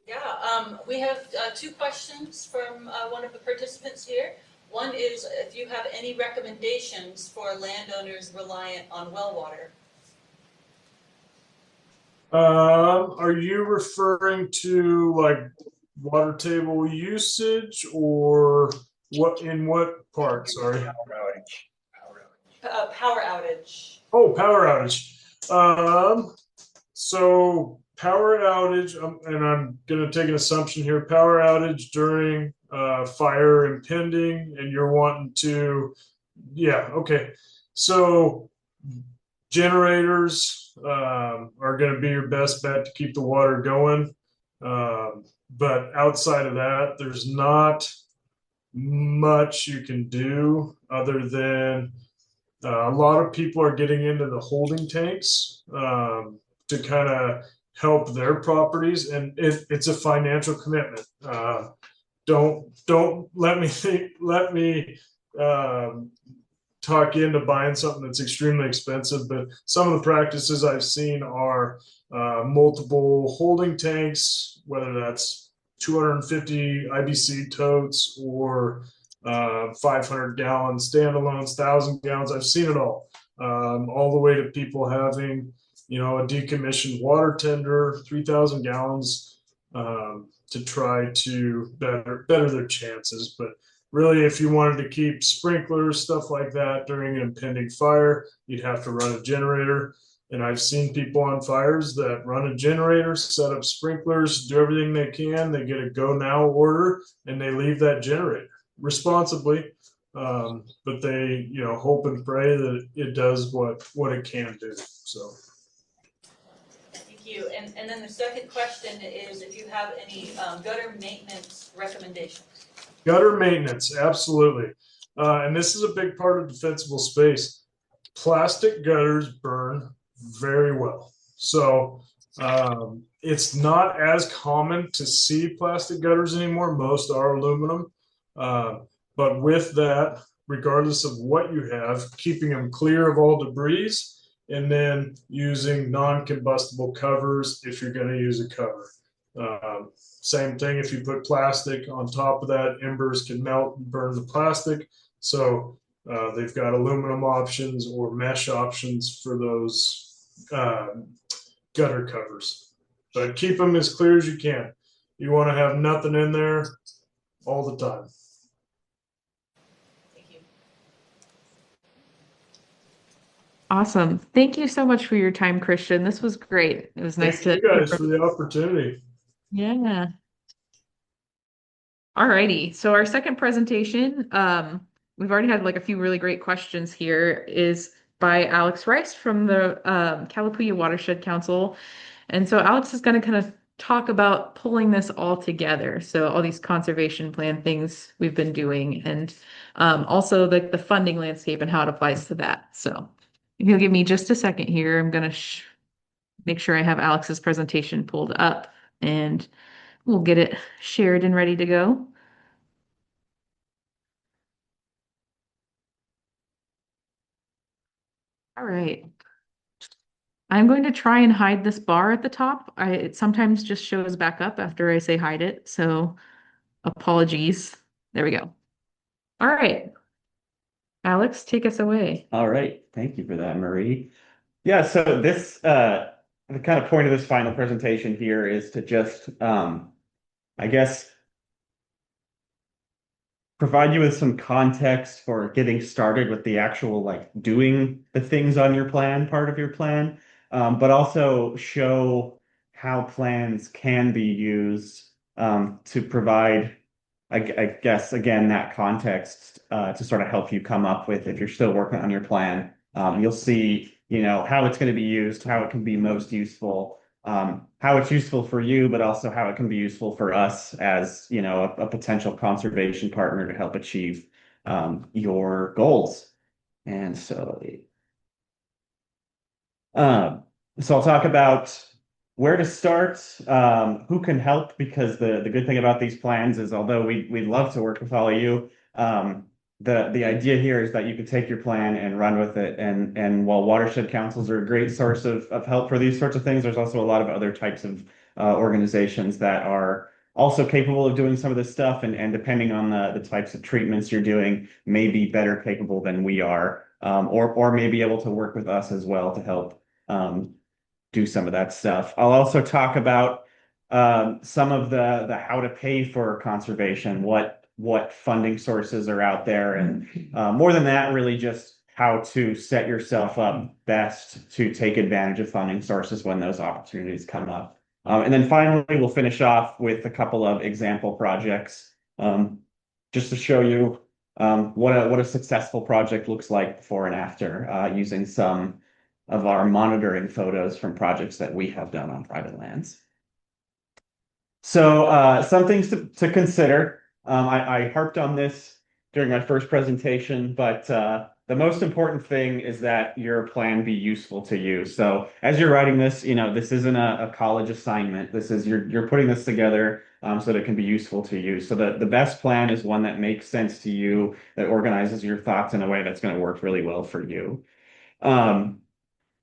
Yeah, we have 2 questions from one of the participants here. One is if you have any recommendations for landowners reliant on well water. Are you referring to like water table usage, or in what part? Sorry. Power outage. Oh, power outage. So power outage, and I'm going to take an assumption here, power outage during fire impending, and you're wanting to, okay. So generators are going to be your best bet to keep the water going. But outside of that, there's not much you can do other than a lot of people are getting into the holding tanks to kind of help their properties, and it's a financial commitment. Don't let me talk you into buying something that's extremely expensive, but some of the practices I've seen are multiple holding tanks, whether that's 250 IBC totes or 500 gallon standalones, 1,000 gallons. I've seen it all the way to people having, a decommissioned water tender, 3,000 gallons to try to better their chances. But really, if you wanted to keep sprinklers, stuff like that during an impending fire, you'd have to run a generator. And I've seen people on fires that run a generator, set up sprinklers, do everything they can. They get a go now order and they leave that generator responsibly. But they, hope and pray that it does what it can do. So. Thank you. And then the second question is if you have any gutter maintenance recommendations. Gutter maintenance, absolutely. And this is a big part of defensible space. Plastic gutters burn very well. So it's not as common to see plastic gutters anymore. Most are aluminum. But with that, regardless of what you have, keeping them clear of all debris, and then using non-combustible covers if you're going to use a cover. Same thing if you put plastic on top of that, embers can melt and burn the plastic. So they've got aluminum options or mesh options for those gutter covers. But keep them as clear as you can. You want to have nothing in there all the time. Thank you. Awesome. Thank you so much for your time, Christian. This was great. It was nice Thank to you guys for the opportunity. Yeah. Alrighty. So our second presentation, we've already had like a few really great questions here, is by Alex Rice from the Kalapuya Watershed Council. And so Alex is going to kind of talk about pulling this all together. So all these conservation plan things we've been doing, and also the funding landscape and how it applies to that. So if you'll give me just a second here, I'm going to make sure I have Alex's presentation pulled up, and we'll get it shared and ready to go. All right. I'm going to try and hide this bar at the top. It sometimes just shows back up after I say hide it, so apologies. There we go. All right. Alex, take us away. All right. Thank you for that, Marie. Yeah, so this the kind of point of this final presentation here is to just I guess provide you with some context for getting started with the actual like doing the things on your plan, part of your plan, but also show how plans can be used to provide, I guess, again, that context to sort of help you come up with, if you're still working on your plan, you'll see, how it's going to be used, how it can be most useful, how it's useful for you, but also how it can be useful for us as, a potential conservation partner to help achieve your goals. And so, I'll talk about where to start, who can help, because the good thing about these plans is, although we'd love to work with all of you, the idea here is that you can take your plan and run with it. And while watershed councils are a great source of help for these sorts of things, there's also a lot of other types of organizations that are also capable of doing some of this stuff. And depending on the types of treatments you're doing, may be better capable than we are, or may be able to work with us as well to help do some of that stuff. I'll also talk about some of the how to pay for conservation, what funding sources are out there, and more than that, really just how to set yourself up best to take advantage of funding sources when those opportunities come up. And then finally, we'll finish off with a couple of example projects, just to show you what a successful project looks like before and after, using some of our monitoring photos from projects that we have done on private lands. So some things to consider. I harped on this during my first presentation, but the most important thing is that your plan be useful to you. So as you're writing this, this isn't a college assignment. This is you're putting this together so that it can be useful to you. So the best plan is one that makes sense to you, that organizes your thoughts in a way that's going to work really well for you.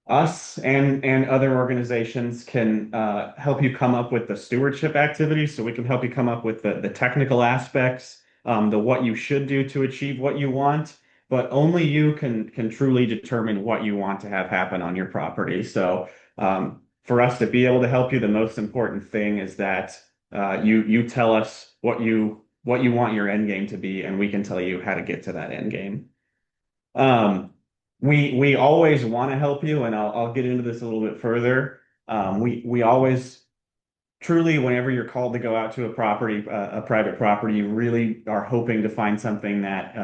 Us and other organizations can help you come up with the stewardship activities. So we can help you come up with the technical aspects, the what you should do to achieve what you want, but only you can truly determine what you want to have happen on your property. So for us to be able to help you, the most important thing is that you tell us what you want your end game to be, and we can tell you how to get to that end game. We always want to help you, and I'll get into this a little bit further. We always truly, whenever you're called to go out to a property, a private property, you really are hoping to find something that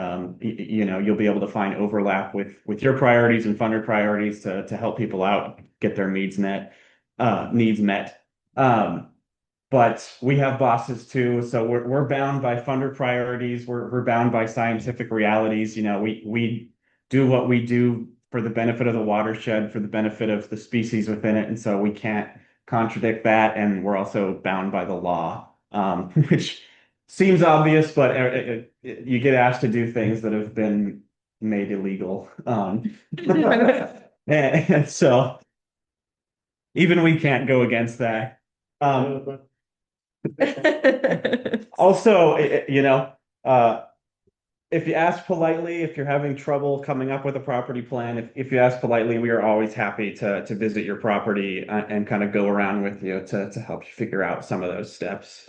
you'll be able to find overlap with your priorities and funder priorities to help people out get their needs met. But we have bosses too, so we're bound by funder priorities. We're bound by scientific realities. We do what we do for the benefit of the watershed, for the benefit of the species within it, and so we can't contradict that. And we're also bound by the law, which seems obvious, but you get asked to do things that have been made illegal, and so even we can't go against that. Also, if you ask politely, if you're having trouble coming up with a property plan, if you ask politely, we are always happy to visit your property and kind of go around with you to help you figure out some of those steps.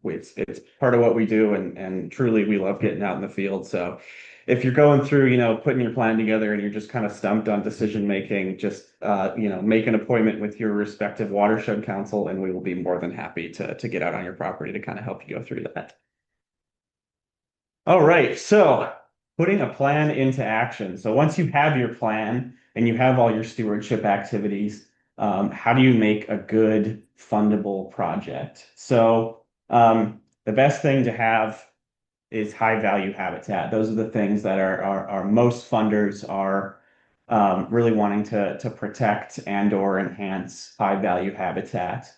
It's part of what we do, and truly we love getting out in the field. So if you're going through, putting your plan together and you're just kind of stumped on decision making, just make an appointment with your respective watershed council, and we will be more than happy to get out on your property to kind of help you go through that. All right, so putting a plan into action. So once you have your plan and you have all your stewardship activities, how do you make a good fundable project? So the best thing to have is high value habitat. Those are the things that our most funders are really wanting to protect and or enhance high value habitat.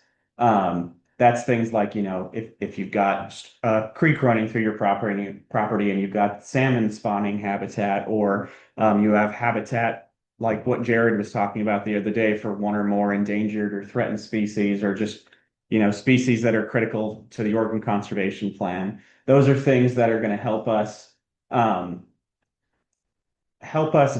That's things like, if you've got a creek running through your property and you've got salmon spawning habitat, or you have habitat like what Jared was talking about the other day for one or more endangered or threatened species, or just, species that are critical to the Oregon Conservation Plan. Those are things that are going to help us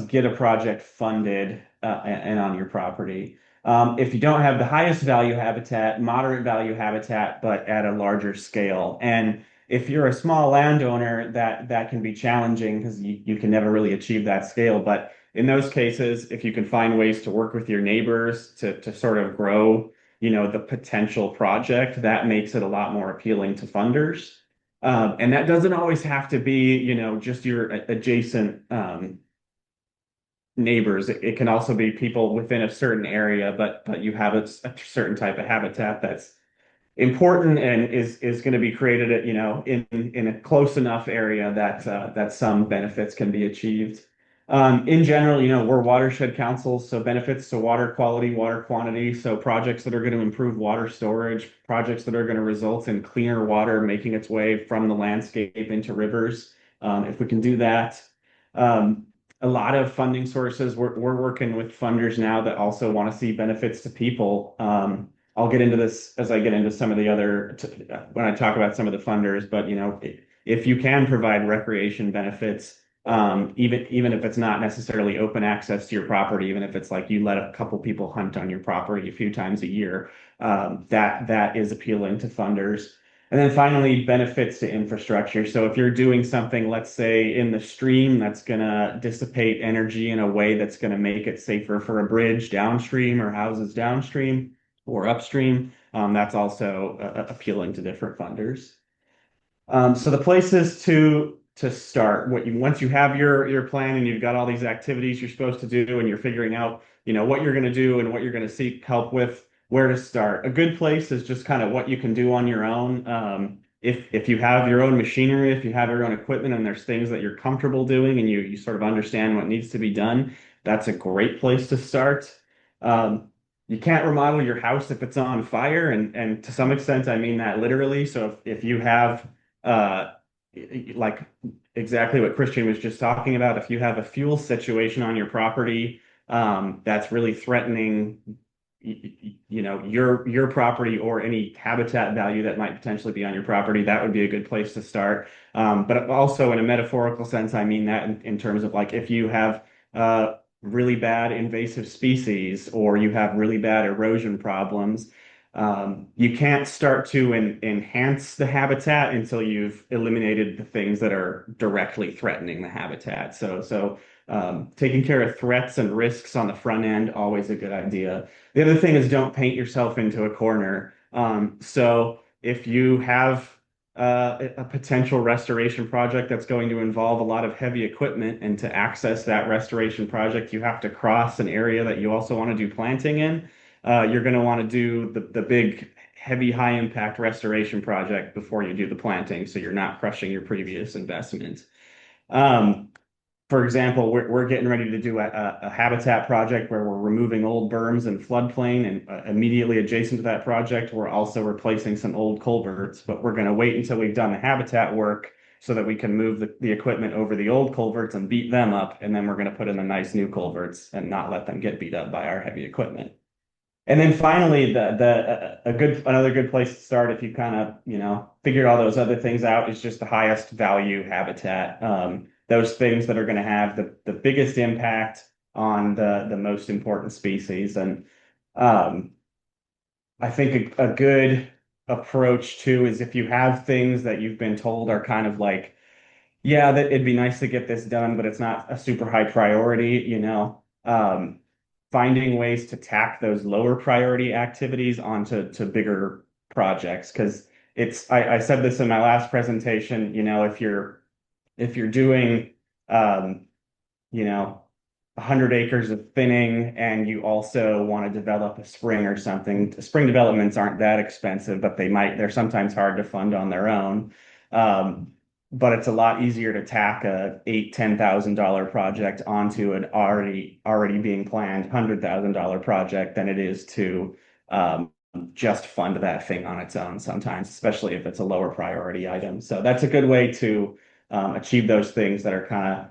get a project funded and on your property. If you don't have the highest value habitat, moderate value habitat, but at a larger scale. And if you're a small landowner, that can be challenging because you can never really achieve that scale. But in those cases, if you can find ways to work with your neighbors to sort of grow, the potential project, that makes it a lot more appealing to funders. And that doesn't always have to be, just your adjacent neighbors. It can also be people within a certain area, but you have a certain type of habitat that's important and is going to be created at, in a close enough area that some benefits can be achieved. In general, we're watershed councils, so benefits to water quality, water quantity, so projects that are going to improve water storage, projects that are going to result in cleaner water making its way from the landscape into rivers. If we can do that, a lot of funding sources, we're working with funders now that also want to see benefits to people. I'll get into this as I get into some of the other, when I talk about some of the funders, but if you can provide recreation benefits, even if it's not necessarily open access to your property, even if it's like you let a couple people hunt on your property a few times a year, that is appealing to funders. And then finally, benefits to infrastructure. So if you're doing something, let's say in the stream, that's going to dissipate energy in a way that's going to make it safer for a bridge downstream or houses downstream or upstream, that's also appealing to different funders. So the places to start, once you have your plan and you've got all these activities you're supposed to do and you're figuring out, what you're going to do and what you're going to seek help with, where to start. A good place is just kind of what you can do on your own. if you have your own machinery, if you have your own equipment and there's things that you're comfortable doing and you sort of understand what needs to be done, that's a great place to start. You can't remodel your house if it's on fire, and to some extent, I mean that literally. So if you have like exactly what Christian was just talking about, if you have a fuel situation on your property that's really threatening your property or any habitat value that might potentially be on your property, that would be a good place to start. But also in a metaphorical sense, I mean that in terms of like if you have really bad invasive species or you have really bad erosion problems, you can't start to enhance the habitat until you've eliminated the things that are directly threatening the habitat. So taking care of threats and risks on the front end, always a good idea. The other thing is don't paint yourself into a corner. So if you have a potential restoration project that's going to involve a lot of heavy equipment, and to access that restoration project, you have to cross an area that you also want to do planting in. You're going to want to do the big, heavy, high impact restoration project before you do the planting, so you're not crushing your previous investment. For example, we're getting ready to do a habitat project where we're removing old berms and floodplain, and immediately adjacent to that project, we're also replacing some old culverts, but we're going to wait until we've done the habitat work so that we can move the equipment over the old culverts and beat them up, and then we're going to put in the nice new culverts and not let them get beat up by our heavy equipment. And then finally, another good place to start if you kind of, figured all those other things out is just the highest value habitat. Those things that are going to have the biggest impact on the most important species. And I think a good approach too is if you have things that you've been told are kind of like, yeah, that it'd be nice to get this done, but it's not a super high priority, finding ways to tack those lower priority activities onto bigger projects. Because I said this in my last presentation, if you're doing 100 acres of thinning and you also want to develop a spring or something, spring developments aren't that expensive, but they're sometimes hard to fund on their own. But it's a lot easier to tack a $8,000-$10,000 project onto an already being planned $100,000 project than it is to just fund that thing on its own sometimes, especially if it's a lower priority item. So that's a good way to achieve those things that are kind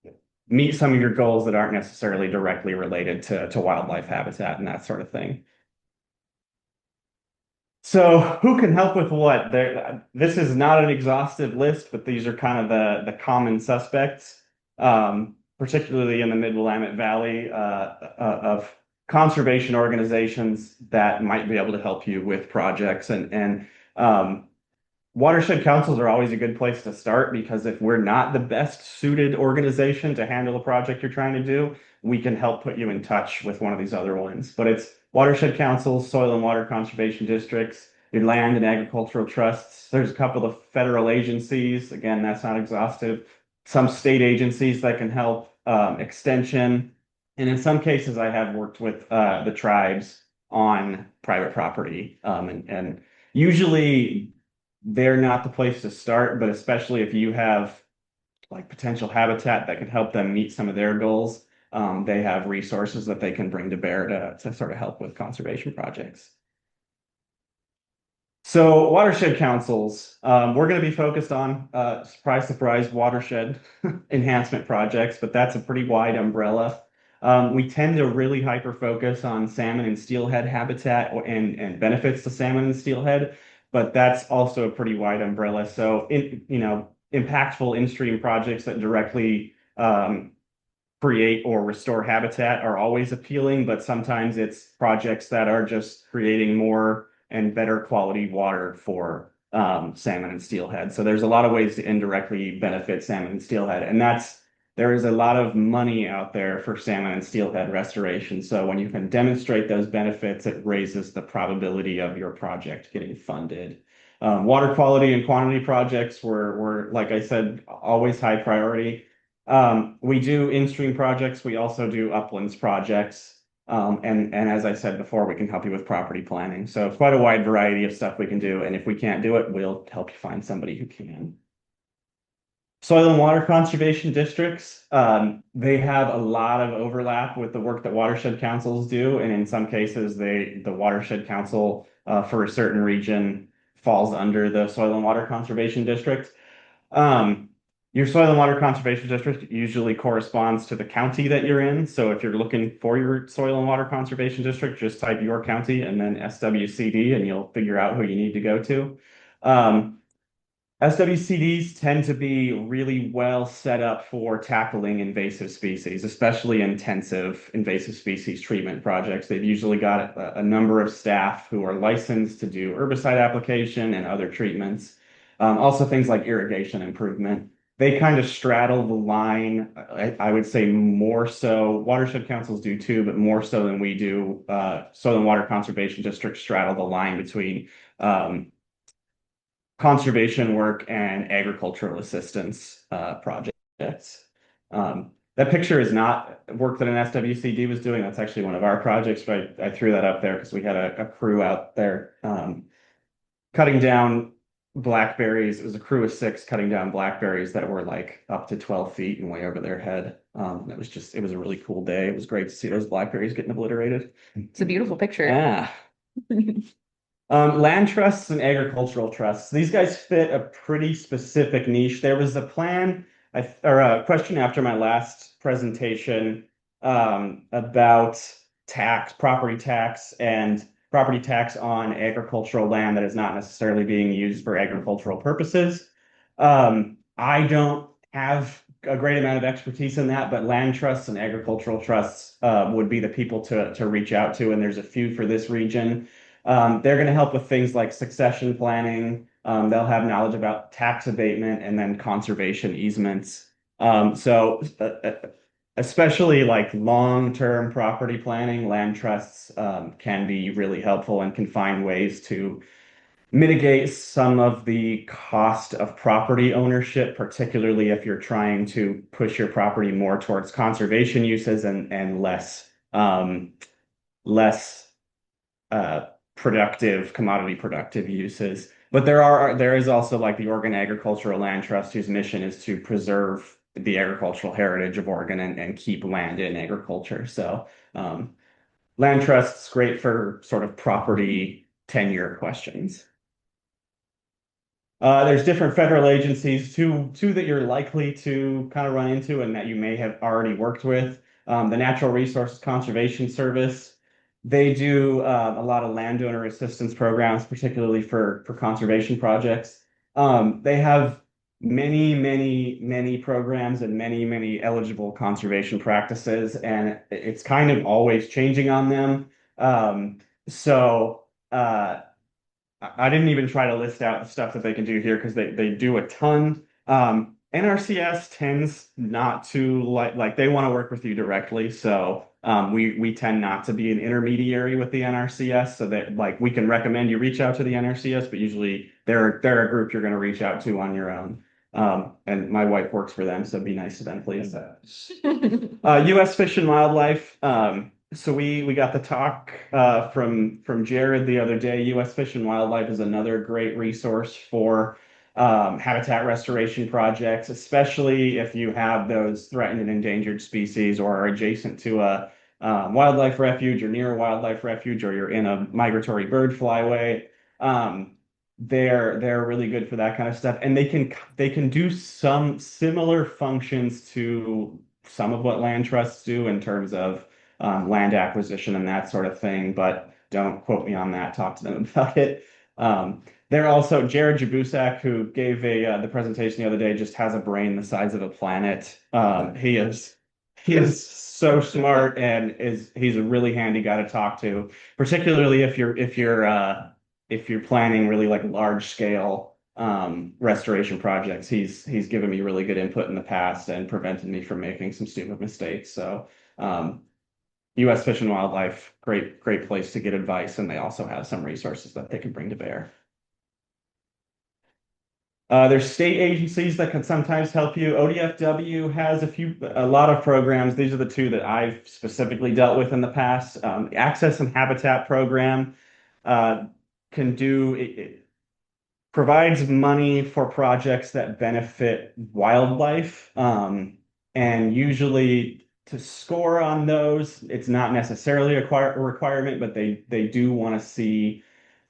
of meet some of your goals that aren't necessarily directly related to wildlife habitat and that sort of thing. So who can help with what? This is not an exhaustive list, but these are kind of the common suspects, particularly in the Mid-Willamette Valley, of conservation organizations that might be able to help you with projects. And watershed councils are always a good place to start, because if we're not the best suited organization to handle a project you're trying to do, we can help put you in touch with one of these other ones. But it's watershed councils, soil and water conservation districts, your land and agricultural trusts. There's a couple of federal agencies. Again, that's not exhaustive. Some state agencies that can help, extension. And in some cases, I have worked with the tribes on private property. And usually they're not the place to start, but especially if you have like potential habitat that could help them meet some of their goals, they have resources that they can bring to bear to sort of help with conservation projects. So watershed councils, we're going to be focused on, surprise, surprise, watershed enhancement projects, but that's a pretty wide umbrella. We tend to really hyper focus on salmon and steelhead habitat and benefits to salmon and steelhead, but that's also a pretty wide umbrella. So impactful in-stream projects that directly create or restore habitat are always appealing, but sometimes it's projects that are just creating more and better quality water for salmon and steelhead. So there's a lot of ways to indirectly benefit salmon and steelhead, and there is a lot of money out there for salmon and steelhead restoration. So when you can demonstrate those benefits, it raises the probability of your project getting funded. Water quality and quantity projects were, like I said, always high priority. We do in-stream projects. We also do uplands projects. And as I said before, we can help you with property planning. So quite a wide variety of stuff we can do. And if we can't do it, we'll help you find somebody who can. Soil and water conservation districts, they have a lot of overlap with the work that watershed councils do. And in some cases, the watershed council for a certain region falls under the soil and water conservation district. Your soil and water conservation district usually corresponds to the county that you're in. So if you're looking for your soil and water conservation district, just type your county and then SWCD and you'll figure out who you need to go to. SWCDs tend to be really well set up for tackling invasive species, especially intensive invasive species treatment projects. They've usually got a number of staff who are licensed to do herbicide application and other treatments. Also things like irrigation improvement. They kind of straddle the line, I would say more so, watershed councils do too, but more so than we do. Soil and water conservation districts straddle the line between conservation work and agricultural assistance projects. That picture is not work that an SWCD was doing. That's actually one of our projects, but I threw that up there because we had a crew out there cutting down blackberries. It was a crew of 6 cutting down blackberries that were like up to 12 feet and way over their head. It was a really cool day. It was great to see those blackberries getting obliterated. It's a beautiful picture. Yeah. Land trusts and agricultural trusts. These guys fit a pretty specific niche. There was a plan or a question after my last presentation about property tax on agricultural land that is not necessarily being used for agricultural purposes. I don't have a great amount of expertise in that, but land trusts and agricultural trusts would be the people to reach out to, and there's a few for this region. They're going to help with things like succession planning. They'll have knowledge about tax abatement and then conservation easements. Especially like long-term property planning, land trusts can be really helpful and can find ways to mitigate some of the cost of property ownership, particularly if you're trying to push your property more towards conservation uses and less commodity productive uses. But there is also like the Oregon Agricultural Land Trust, whose mission is to preserve the agricultural heritage of Oregon and keep land in agriculture. So land trusts, great for sort of property tenure questions. There's different federal agencies, two that you're likely to kind of run into and that you may have already worked with. The Natural Resources Conservation Service. They do a lot of landowner assistance programs, particularly for conservation projects. They have many programs and many eligible conservation practices, and it's kind of always changing on them. I didn't even try to list out the stuff that they can do here because they do a ton. NRCS tends not to like they want to work with you directly, so we tend not to be an intermediary with the NRCS, so that like we can recommend you reach out to the NRCS, but usually they're a group you're going to reach out to on your own. And my wife works for them, so be nice to them, please. U.S. Fish and Wildlife. So we got the talk from Jared the other day. U.S. Fish and Wildlife is another great resource for habitat restoration projects, especially if you have those threatened and endangered species or are adjacent to a wildlife refuge or near a wildlife refuge, or you're in a migratory bird flyway. They're really good for that kind of stuff, and they can do some similar functions to some of what land trusts do in terms of land acquisition and that sort of thing, but don't quote me on that. Talk to them about it. They're also Jared Jabusak, who gave the presentation the other day, just has a brain the size of a planet. He is so smart and he's a really handy guy to talk to, particularly if you're planning really like large scale restoration projects. He's given me really good input in the past and prevented me from making some stupid mistakes. So U.S. Fish and Wildlife, great place to get advice, and they also have some resources that they can bring to bear. There's state agencies that can sometimes help you. ODFW has a lot of programs. These are the two that I've specifically dealt with in the past. Access and Habitat Program can do it provides money for projects that benefit wildlife. And usually to score on those, it's not necessarily a requirement, but they do want to see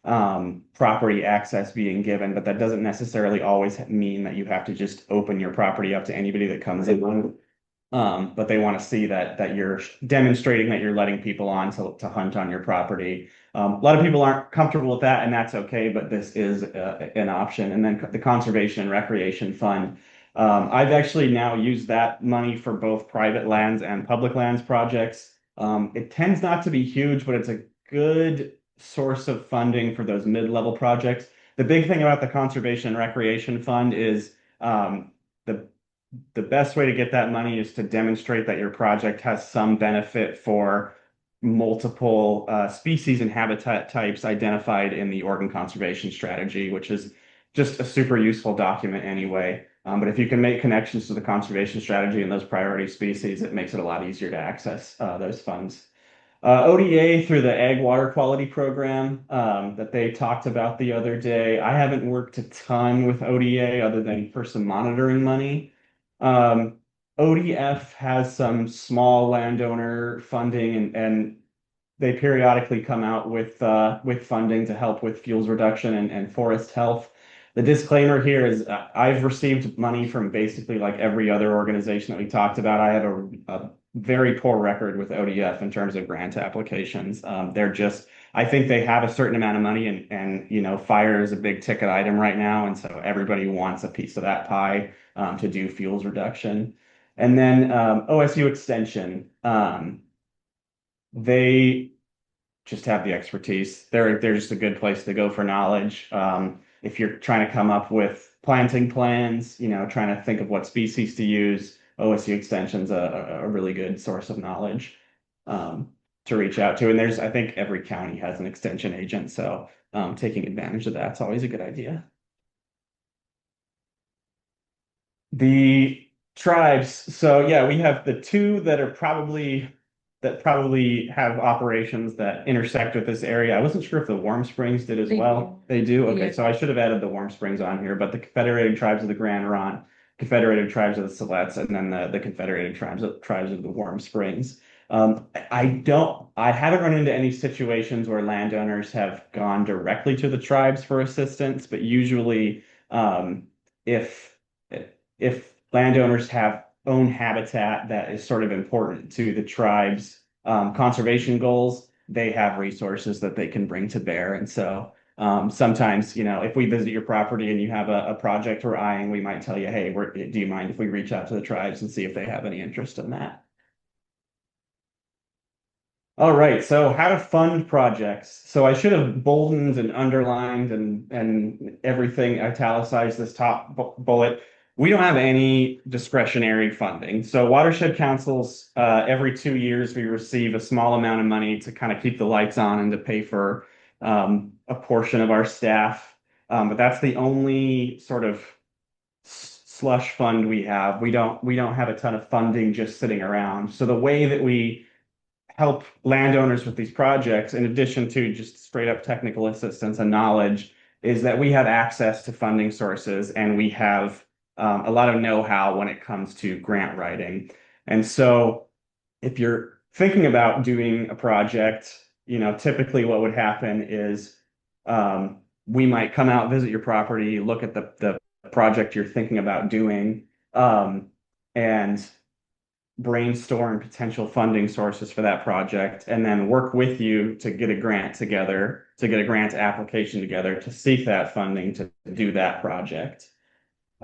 property access being given, but that doesn't necessarily always mean that you have to just open your property up to anybody that comes in. But they want to see that you're demonstrating that you're letting people on to hunt on your property. A lot of people aren't comfortable with that, and that's okay, but this is an option. And then the Conservation and Recreation Fund. I've actually now used that money for both private lands and public lands projects. It tends not to be huge, but it's a good source of funding for those mid-level projects. The big thing about the Conservation and Recreation Fund is the best way to get that money is to demonstrate that your project has some benefit for multiple species and habitat types identified in the Oregon Conservation Strategy, which is just a super useful document anyway. But if you can make connections to the conservation strategy and those priority species, it makes it a lot easier to access those funds. ODA through the Ag Water Quality Program that they talked about the other day. I haven't worked a ton with ODA other than for some monitoring money. ODF has some small landowner funding and they periodically come out with funding to help with fuels reduction and forest health. The disclaimer here is I've received money from basically like every other organization that we talked about. I have a very poor record with ODF in terms of grant applications. I think they have a certain amount of money and fire is a big ticket item right now. And so everybody wants a piece of that pie to do fuels reduction. And then OSU Extension, they just have the expertise. They're just a good place to go for knowledge. If you're trying to come up with planting plans, trying to think of what species to use, OSU Extension's a really good source of knowledge to reach out to. And I think every county has an extension agent, so taking advantage of that's always a good idea. The tribes. So yeah, we have the two that probably have operations that intersect with this area. I wasn't sure if the Warm Springs did as well. They do? Okay, so I should have added the Warm Springs on here, but the Confederated Tribes of the Grand Ronde, Confederated Tribes of the Silex, and then the Confederated Tribes of the Warm Springs. I haven't run into any situations where landowners have gone directly to the tribes for assistance, but usually if landowners have own habitat that is sort of important to the tribe's conservation goals, they have resources that they can bring to bear. And so sometimes, if we visit your property and you have a project we're eyeing, we might tell you, hey, do you mind if we reach out to the tribes and see if they have any interest in that? All right, so how to fund projects. So I should have boldened and underlined and everything, italicized this top bullet. We don't have any discretionary funding. So watershed councils, every 2 years, we receive a small amount of money to kind of keep the lights on and to pay for a portion of our staff. But that's the only sort of slush fund we have. We don't have a ton of funding just sitting around. So the way that we help landowners with these projects, in addition to just straight up technical assistance and knowledge, is that we have access to funding sources and we have a lot of know-how when it comes to grant writing. And so if you're thinking about doing a project, typically what would happen is we might come out, visit your property, look at the project you're thinking about doing, and brainstorm potential funding sources for that project, and then work with you to get a grant together, to get a grant application together to seek that funding to do that project.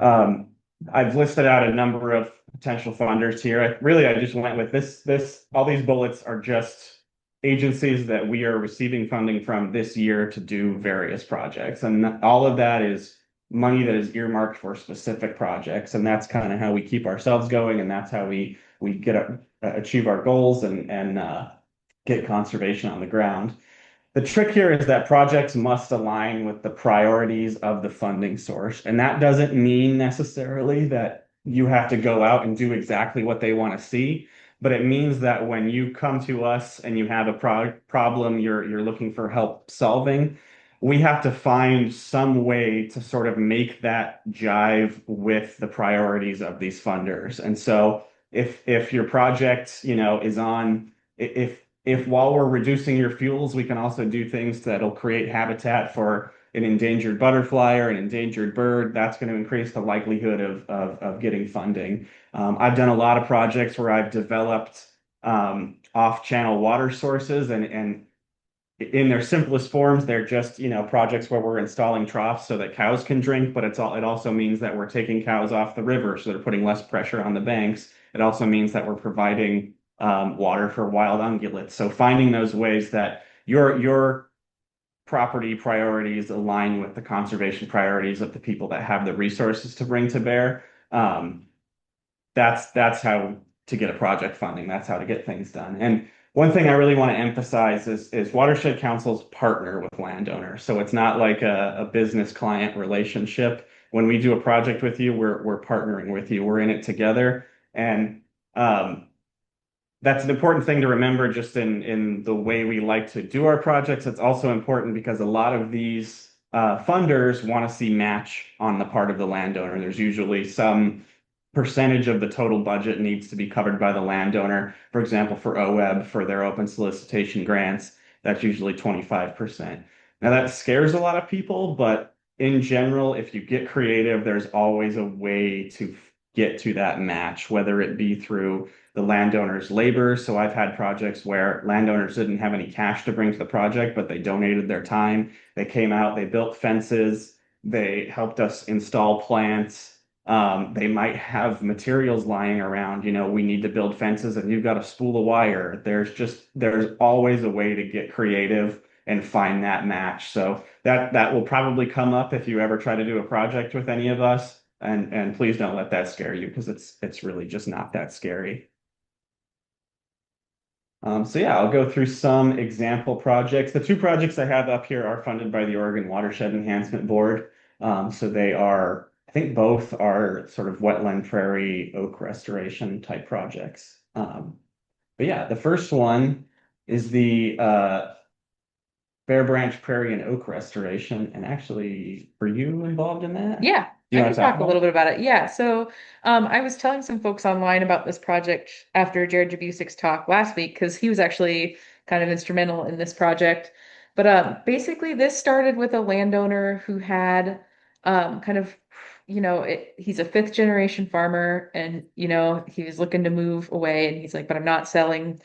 I've listed out a number of potential funders here. I just went with this. All these bullets are just agencies that we are receiving funding from this year to do various projects. And all of that is money that is earmarked for specific projects. And that's kind of how we keep ourselves going. And that's how we achieve our goals and get conservation on the ground. The trick here is that projects must align with the priorities of the funding source. And that doesn't mean necessarily that you have to go out and do exactly what they want to see, but it means that when you come to us and you have a problem you're looking for help solving, we have to find some way to sort of make that jive with the priorities of these funders. And so if your project, is on, if while we're reducing your fuels, we can also do things that'll create habitat for an endangered butterfly or an endangered bird, that's going to increase the likelihood of getting funding. I've done a lot of projects where I've developed off-channel water sources, and in their simplest forms, they're just, projects where we're installing troughs so that cows can drink, but it also means that we're taking cows off the river, so they're putting less pressure on the banks. It also means that we're providing water for wild ungulates. So finding those ways that your property priorities align with the conservation priorities of the people that have the resources to bring to bear. That's how to get a project funding. That's how to get things done. And one thing I really want to emphasize is watershed councils partner with landowners. So it's not like a business client relationship. When we do a project with you, we're partnering with you. We're in it together. And that's an important thing to remember just in the way we like to do our projects. It's also important because a lot of these funders want to see match on the part of the landowner. There's usually some percentage of the total budget needs to be covered by the landowner. For example, for OWEB, for their open solicitation grants, that's usually 25%. Now that scares a lot of people, but in general, if you get creative, there's always a way to get to that match, whether it be through the landowner's labor. So I've had projects where landowners didn't have any cash to bring to the project, but they donated their time. They came out, they built fences, they helped us install plants. They might have materials lying around, we need to build fences and you've got a spool of wire. There's always a way to get creative and find that match. So that will probably come up if you ever try to do a project with any of us. And please don't let that scare you, because it's really just not that scary. So yeah, I'll go through some example projects. The two projects I have up here are funded by the Oregon Watershed Enhancement Board. So they are, I think both are sort of wetland prairie oak restoration type projects. But yeah, the first one is the Bear Branch Prairie and Oak Restoration. And actually, were you involved in that? Yeah, You I wanna can talk talk a about little bit about it. Yeah, so I was telling some folks online about this project after Jared Jabusik's talk last week, because he was actually kind of instrumental in this project. But basically, this started with a landowner who had kind of, he's a fifth generation farmer, and he was looking to move away, and he's like, but I'm not selling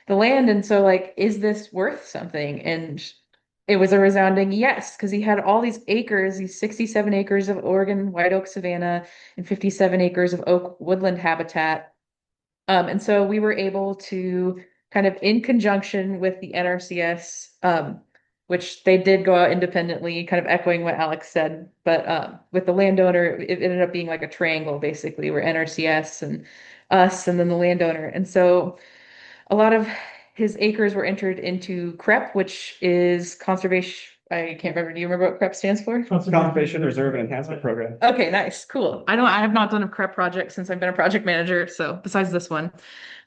the land. And so, like, is this worth something? And it was a resounding yes, because he had all these acres, these 67 acres of Oregon white oak savanna and 57 acres of oak woodland habitat. And so we were able to kind of, in conjunction with the NRCS, which they did go out independently, kind of echoing what Alex said, but with the landowner, it ended up being like a triangle, basically, where NRCS and us and then the landowner. And so a lot of his acres were entered into CREP, which is conservation. I can't remember. Do you remember what CREP stands for? Conservation Reserve and Enhancement Program. Okay, nice, cool. I have not done a CREP project since I've been a project manager. So besides this one,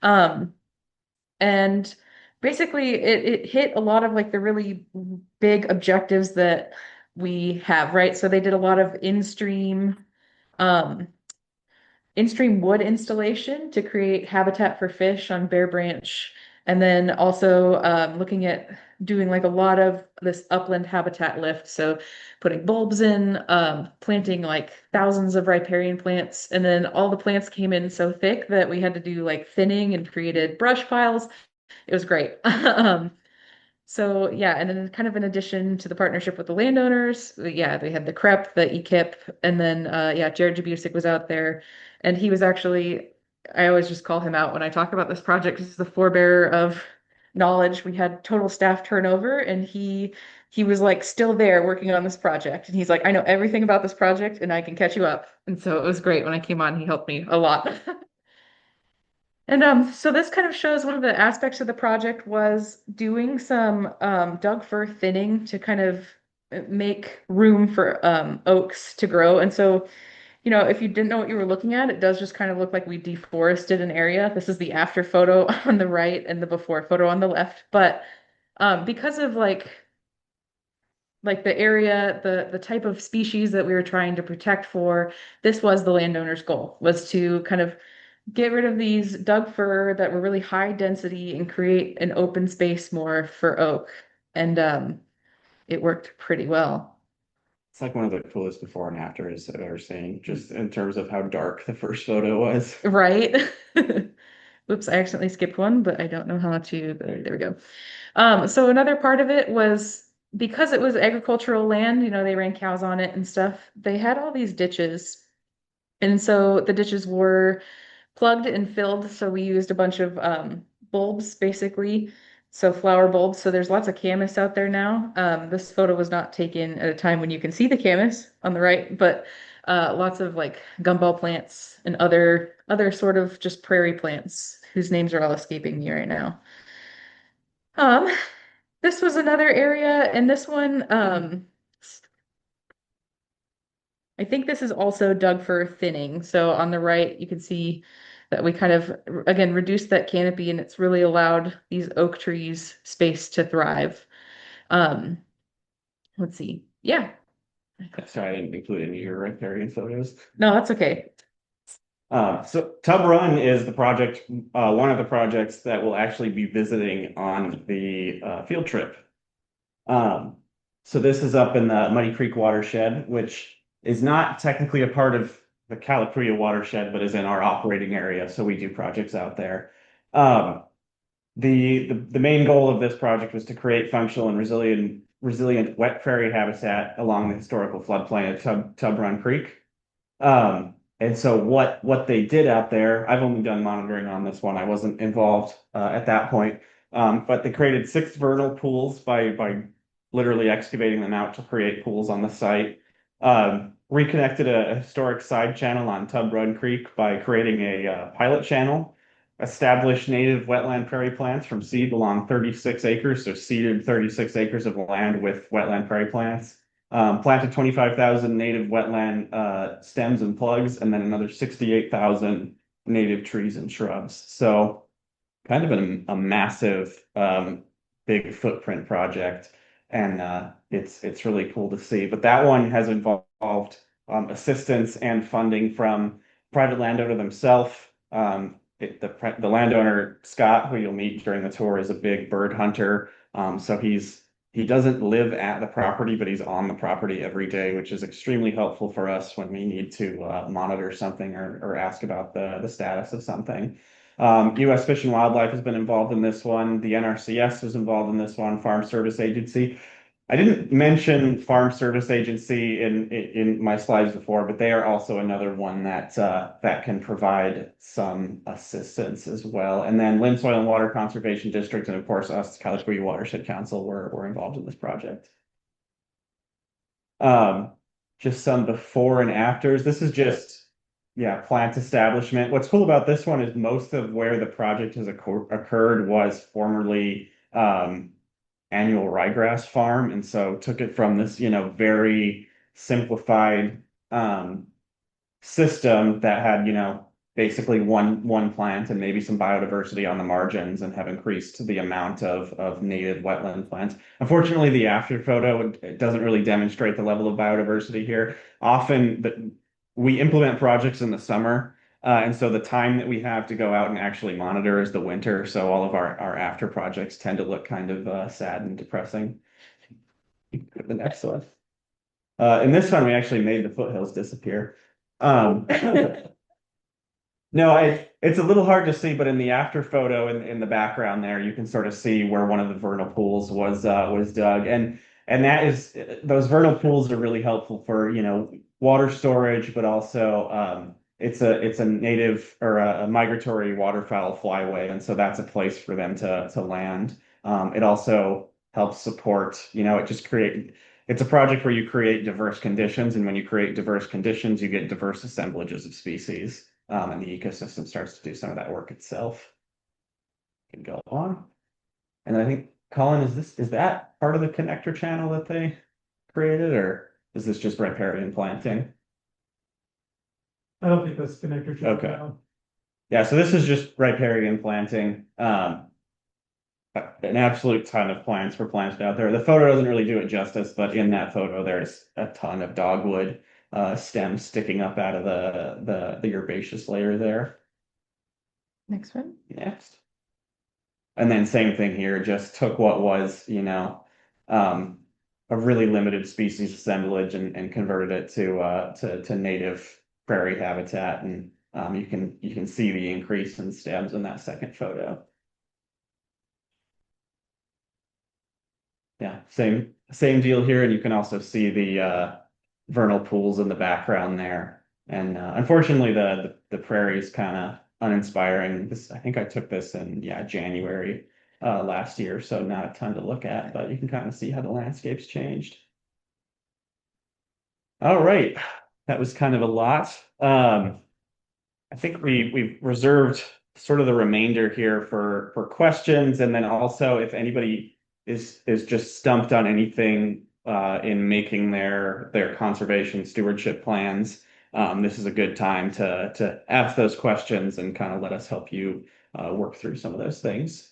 and basically it hit a lot of like the really big objectives that we have, right? So they did a lot of in-stream wood installation to create habitat for fish on Bear Branch. And then also looking at doing like a lot of this upland habitat lift. So putting bulbs in, planting like thousands of riparian plants. And then all the plants came in so thick that we had to do like thinning and created brush piles. It was great. So yeah, and then kind of in addition to the partnership with the landowners, yeah, they had the CREP, the EKIP, and then yeah, Jared Jabusik was out there, and he was actually, I always just call him out when I talk about this project, because he's the forebearer of knowledge. We had total staff turnover, and he was like still there working on this project, and he's like, I know everything about this project, and I can catch you up. And so it was great when I came on. He helped me a lot. And so this kind of shows one of the aspects of the project was doing some Doug fir thinning to kind of make room for oaks to grow. And so, you know, if you didn't know what you were looking at, it does just kind of look like we deforested an area. This is the after photo on the right and the before photo on the left. But because of like the area, the type of species that we were trying to protect for, this was the landowner's goal, was to kind of get rid of these Doug fir that were really high density and create an open space more for oak. And it worked pretty well. It's like one of the coolest before and afters I've ever seen, just in terms of how dark the first photo was. Right? Oops, I accidentally skipped one, but I don't know how to. There we go. So another part of it was because it was agricultural land, you know, they ran cows on it and stuff. They had all these ditches. And so the ditches were plugged and filled. So we used a bunch of bulbs basically. So flower bulbs. So there's lots of camas out there now. This photo was not taken at a time when you can see the camas on the right, but lots of like gumball plants and other sort of just prairie plants whose names are all escaping me right now. Um, this was another area, and this one, I think this is also dug for thinning. So on the right, you can see that we kind of, again, reduced that canopy and it's really allowed these oak trees space to thrive. Let's see. Yeah. Sorry, I didn't include any of your riparian photos. No, that's okay. So Tub Run is the project, one of the projects that we'll actually be visiting on the field trip. So this is up in the Muddy Creek watershed, which is not technically a part of the Calapria watershed, but is in our operating area. So we do projects out there. The main goal of this project was to create functional and resilient wet prairie habitat along the historical floodplain of Tub Run Creek. And so what they did out there, I've only done monitoring on this one. I wasn't involved at that point. But they created 6 vernal pools by literally excavating them out to create pools on the site. Reconnected a historic side channel on Tub Run Creek by creating a pilot channel. Established native wetland prairie plants from seed along 36 acres, so seeded 36 acres of land with wetland prairie plants. Planted 25,000 native wetland stems and plugs, and then another 68,000 native trees and shrubs. So kind of a massive big footprint project, and it's really cool to see. But that one has involved assistance and funding from private landowner themselves. The landowner, Scott, who you'll meet during the tour, is a big bird hunter. So he doesn't live at the property, but he's on the property every day, which is extremely helpful for us when we need to monitor something or ask about the status of something. U.S. Fish and Wildlife has been involved in this one. The NRCS was involved in this one, Farm Service Agency. I didn't mention Farm Service Agency in my slides before, but they are also another one that can provide some assistance as well. And then Lynn Soil and Water Conservation District, and of course us, Calapria Watershed Council, were involved in this project. Just some before and afters. This is just, yeah, plant establishment. What's cool about this one is most of where the project has occurred was formerly annual ryegrass farm, and so took it from this, you know, very simplified system that had, you know, basically one plant and maybe some biodiversity on the margins, and have increased the amount of native wetland plants. Unfortunately, the after photo, it doesn't really demonstrate the level of biodiversity here. Often we implement projects in the summer, and so the time that we have to go out and actually monitor is the winter. So all of our after projects tend to look kind of sad and depressing. The next one. In this one, we actually made the foothills disappear. No, it's a little hard to see, but in the after photo in the background there, you can sort of see where one of the vernal pools was dug. And that is, those vernal pools are really helpful for, you know, water storage, but also it's a native or a migratory waterfowl flyway, and so that's a place for them to land. It also helps support, you know, it's a project where you create diverse conditions, and when you create diverse conditions, you get diverse assemblages of species. and the ecosystem starts to do some of that work itself. Can go on. And I think, Colin, is that part of the connector channel that they created, or is this just riparian planting? I don't think that's connector channel. Okay. Yeah, so this is just riparian planting. An absolute ton of plants were planted out there. The photo doesn't really do it justice, but in that photo, there's a ton of dogwood stems sticking up out of the herbaceous layer there. Next one. Next. And then same thing here, just took what was, a really limited species assemblage and converted it to native prairie habitat. And you can see the increase in stems in that second photo. Yeah, same deal here, and you can also see the vernal pools in the background there. And unfortunately, the prairie is kind of uninspiring. I think I took this in January last year, so not a ton to look at, but you can kind of see how the landscape's changed. All right, that was kind of a lot. I think we've reserved sort of the remainder here for questions, and then also if anybody is just stumped on anything in making their conservation stewardship plans, this is a good time to ask those questions and kind of let us help you work through some of those things.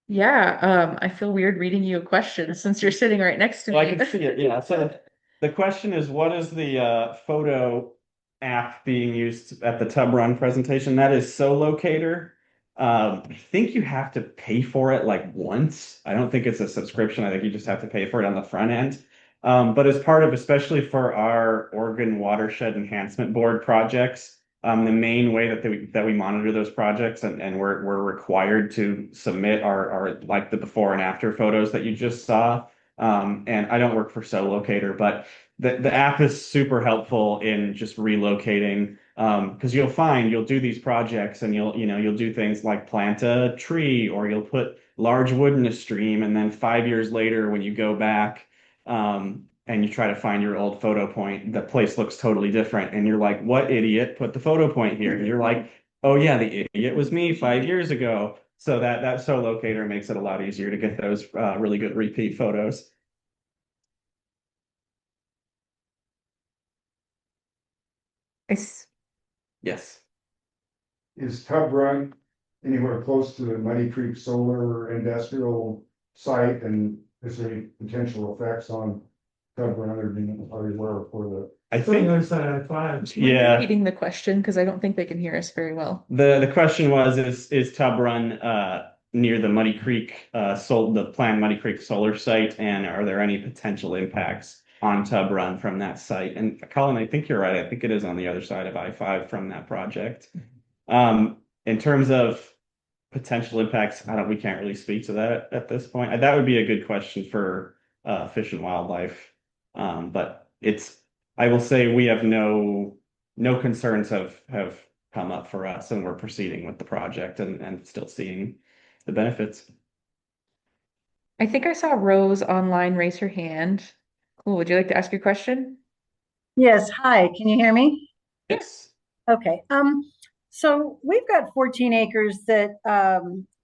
Yeah, I feel weird reading you a question since you're sitting right next to me. Well, I can see it, yeah. So the question is, what is the photo app being used at the Tub Run presentation? That is Solocator. I think you have to pay for it like once. I don't think it's a subscription. I think you just have to pay for it on the front end. But as part of, especially for our Oregon Watershed Enhancement Board projects, the main way that we monitor those projects and we're required to submit our like the before and after photos that you just saw. And I don't work for Solocator, but the app is super helpful in just relocating. Because you'll do these projects and you'll do things like plant a tree, or you'll put large wood in a stream, and then 5 years later when you go back and you try to find your old photo point, the place looks totally different, and you're like, what idiot put the photo point here? And you're like, oh yeah, the idiot was me 5 years ago. So that Solocator makes it a lot easier to get those really good repeat photos. Yes. Is Tub Run anywhere close to the Muddy Creek Solar Industrial site, and is there any potential effects on Tub Run or where for the? I think other side of five. Yeah. Repeating the question because I don't think they can hear us very well. The question was, is Tub Run near the Muddy Creek the planned Muddy Creek solar site, and are there any potential impacts on Tub Run from that site? And Colin, I think you're right. I think it is on the other side of I-5 from that project. In terms of potential impacts, we can't really speak to that at this point. That would be a good question for Fish and Wildlife. But I will say we have no concerns have come up for us, and we're proceeding with the project and still seeing the benefits. I think I saw Rose online raise her hand. Cool. Would you like to ask your question? Yes. Hi. Can you hear me? Yes. Okay. So we've got 14 acres that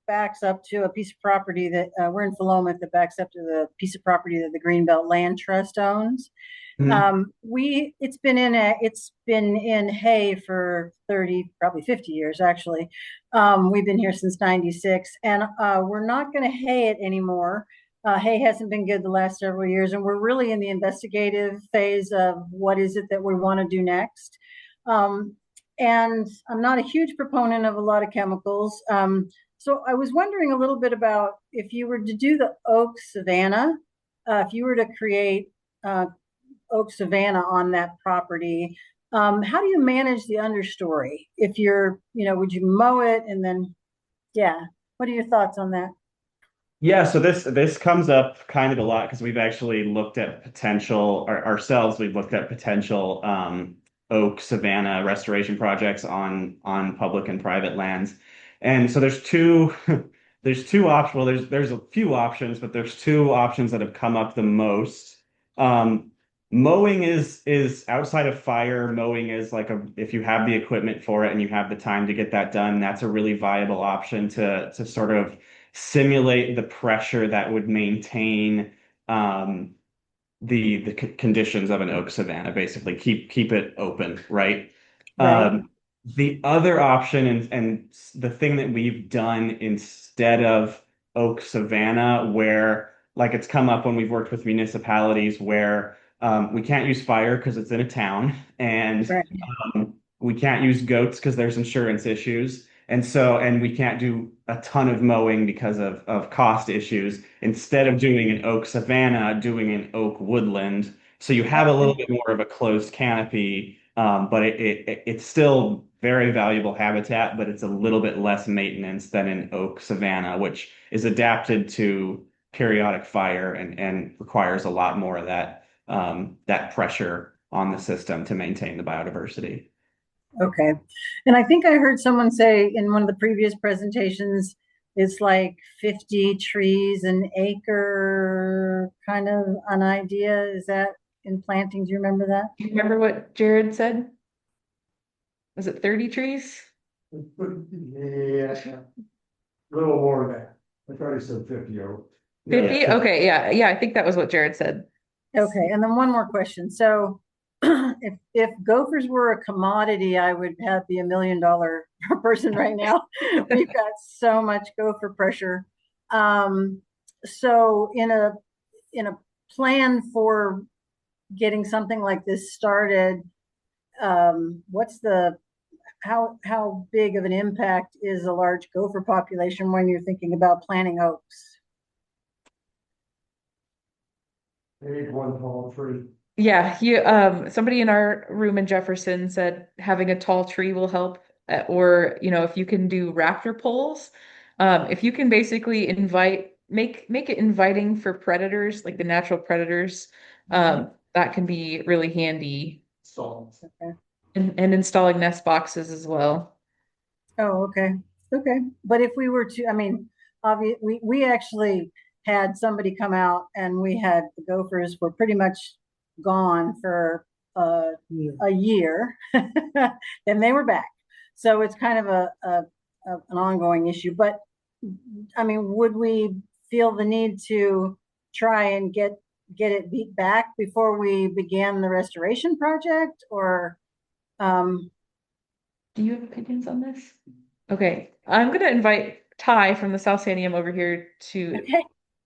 backs up to a piece of property that we're in Philomath, that backs up to the piece of property that the Greenbelt Land Trust owns. Mm-hmm. It's been in hay for 30, probably 50 years actually. We've been here since 96, and we're not going to hay it anymore. Hay hasn't been good the last several years, and we're really in the investigative phase of what is it that we want to do next. And I'm not a huge proponent of a lot of chemicals. So I was wondering a little bit about if you were to do the oak savanna, if you were to create oak savanna on that property, how do you manage the understory? If would you mow it and then, what are your thoughts on that? Yeah, so this comes up kind of a lot because we've actually looked at potential ourselves. We've looked at potential oak savanna restoration projects on public and private lands, and so there's two options. Well, there's a few options, but there's two options that have come up the most. Mowing is outside of fire. Mowing is like if you have the equipment for it and you have the time to get that done, that's a really viable option to sort of simulate the pressure that would maintain the conditions of an oak savanna, basically keep it open, right? Right. The other option and the thing that we've done instead of oak savanna, where like it's come up when we've worked with municipalities where we can't use fire because it's in a town, and Right. we can't use goats because there's insurance issues. And we can't do a ton of mowing because of cost issues. Instead of doing an oak savanna, doing an oak woodland. So you have a little bit more of a closed canopy, but it's still very valuable habitat, but it's a little bit less maintenance than an oak savanna, which is adapted to periodic fire and requires a lot more of that pressure on the system to maintain the biodiversity. Okay. And I think I heard someone say in one of the previous presentations, it's like 50 trees an acre, kind of an idea. Is that in planting? Do you remember that? Do you remember what Jared said? Was it 30 trees? Yeah, a little more than that. I thought he said 50. 50? Yeah. Okay, yeah, I think that was what Jared said. Okay, and then one more question. So if gophers were a commodity, I would be $1 million person right now. We've got so much gopher pressure. So in a plan for getting something like this started, how big of an impact is a large gopher population when you're thinking about planting oaks? Maybe one tall tree. Yeah, somebody in our room in Jefferson said having a tall tree will help, or if you can do rafter poles, if you can basically make it inviting for predators, like the natural predators, that can be really handy. Okay. And installing nest boxes as well. Oh, okay. Okay. But if we were to, I mean, we actually had somebody come out and we had the gophers were pretty much gone for a year. Then they were back. So it's kind of an ongoing issue. But I mean, would we feel the need to try and get it beat back before we began the restoration project, or do you have opinions on this? Okay, I'm going to invite Ty from the South Sandium over here to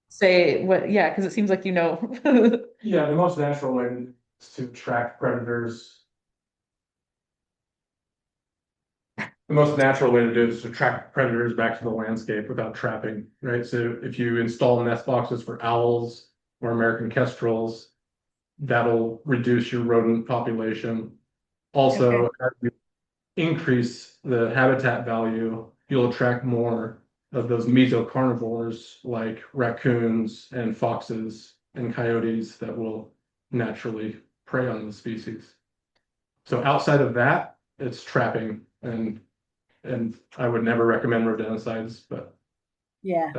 say what, yeah, because it seems like Yeah, the most natural way is to track predators. The most natural way to do it is to track predators back to the landscape without trapping, right? So if you install nest boxes for owls or American kestrels, that'll reduce your rodent population. Also, as you increase the habitat value, you'll attract more of those mesocarnivores like raccoons and foxes and coyotes that will naturally prey on the species. So outside of that, it's trapping, and I would never recommend rodenticides, but yeah,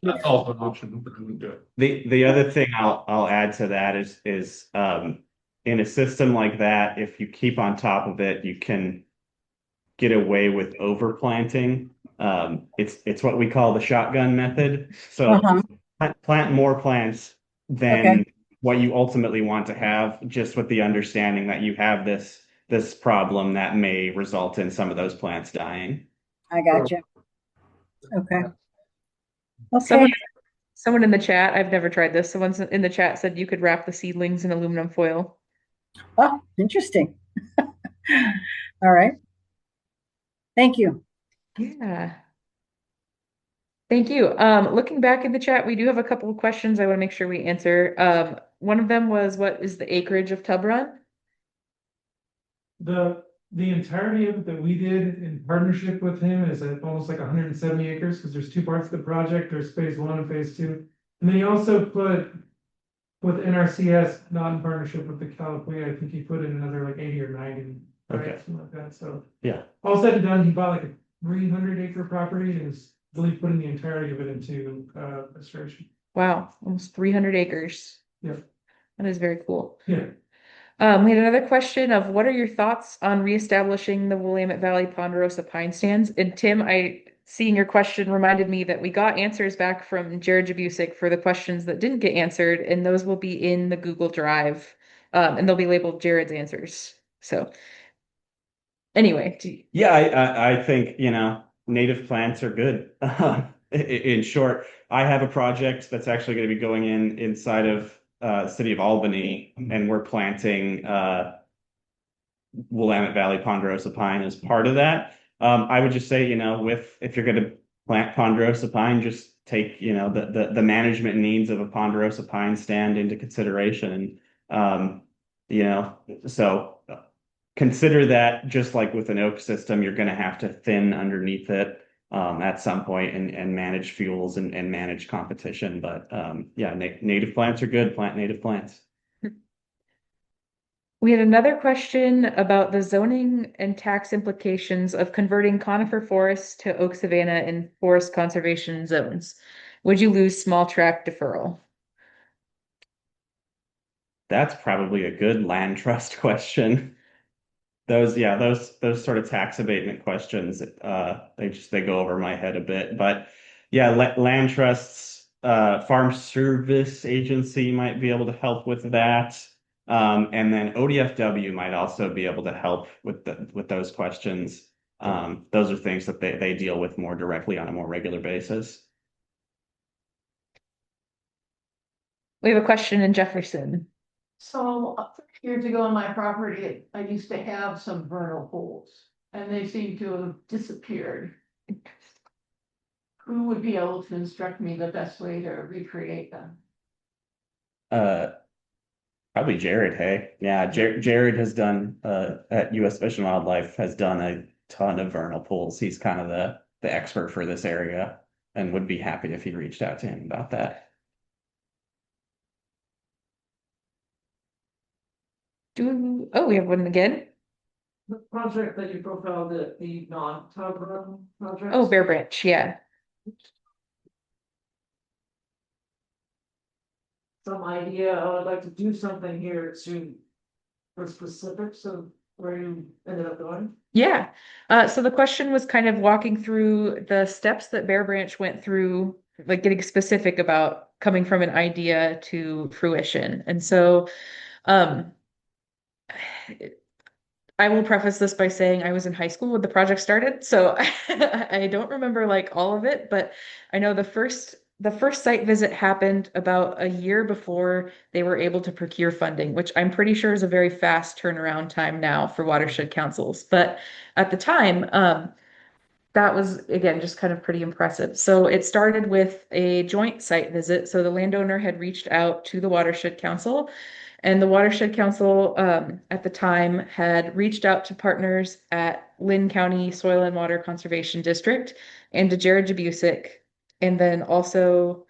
that's also an option, but I wouldn't do it. The other thing I'll add to that is in a system like that, if you keep on top of it, you can get away with overplanting. It's what we call the shotgun method. So plant more plants than what you ultimately want to have, just with the understanding that you have this problem that may result in some of those plants dying. I got you. Okay. Okay. Someone in the chat, I've never tried this. Someone in the chat said you could wrap the seedlings in aluminum foil. Oh, interesting. All right. Thank you. Yeah. Thank you. Looking back in the chat, we do have a couple of questions I want to make sure we answer. One of them was, what is the acreage of Tub Run? The entirety of it that we did in partnership with him is at almost like 170 acres, because there's two parts of the project. There's phase 1 and phase 2. And then he also put, with NRCS, not in partnership with the California, I think he put in another like 80 or 90. Okay. Something like that. So yeah, all said and done, he bought like a 300-acre property and is really putting the entirety of it into restoration. Wow, almost 300 acres. Yep. That is very cool. Yeah. We had another question of what are your thoughts on reestablishing the Willamette Valley Ponderosa pine stands? And Tim, seeing your question reminded me that we got answers back from Jared Jabusic for the questions that didn't get answered, and those will be in the Google Drive, and they'll be labeled Jared's answers. So anyway, Yeah, I think, native plants are good. In short, I have a project that's actually going to be going inside of the city of Albany, and we're planting Willamette Valley ponderosa pine as part of that. I would just say, if you're going to plant ponderosa pine, just take, the management needs of a ponderosa pine stand into consideration. So consider that just like with an oak system, you're going to have to thin underneath it at some point and manage fuels and manage competition. But yeah, native plants are good. Plant native plants. We had another question about the zoning and tax implications of converting conifer forests to oak savanna in forest conservation zones. Would you lose small tract deferral? That's probably a good land trust question. Those sort of tax abatement questions, they go over my head a bit. But yeah, land trusts, Farm Service Agency might be able to help with that. And then ODFW might also be able to help with those questions. Those are things that they deal with more directly on a more regular basis. We have a question in Jefferson. So 30 years ago on my property, I used to have some vernal pools and they seem to have disappeared. Who would be able to instruct me the best way to recreate them? Probably Jared, hey. Yeah, Jared has done at US Fish and Wildlife has done a ton of vernal pools. He's kind of the expert for this area and would be happy if you reached out to him about that. We have one again. The project that you profiled, the non-tub run project? Oh, Bear Branch, yeah. Some idea, I'd like to do something here for specifics of where you ended up going? Yeah. So the question was kind of walking through the steps that Bear Branch went through, like getting specific about coming from an idea to fruition. And so, I will preface this by saying I was in high school when the project started, so I don't remember like all of it, but I know the first site visit happened about a year before they were able to procure funding, which I'm pretty sure is a very fast turnaround time now for watershed councils. But at the time, that was again just kind of pretty impressive. So it started with a joint site visit. So the landowner had reached out to the watershed council. And the Watershed Council at the time had reached out to partners at Lynn County Soil and Water Conservation District and to Jared Jabusic, and then also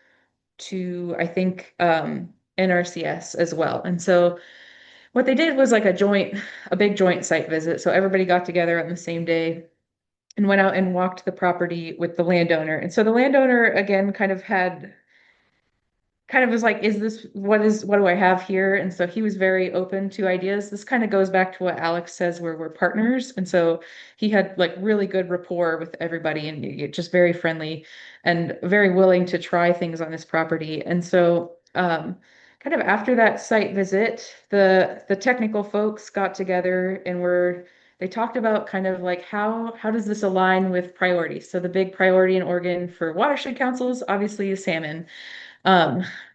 to, I think, NRCS as well. And so what they did was like a big joint site visit. So everybody got together on the same day and went out and walked the property with the landowner. And so the landowner, again, kind of was like, what do I have here? And so he was very open to ideas. This kind of goes back to what Alex says, where we're partners. And so he had like really good rapport with everybody and just very friendly and very willing to try things on this property. And so kind of after that site visit, the technical folks got together and they talked about kind of like how does this align with priorities? So the big priority in Oregon for watershed councils obviously is salmon.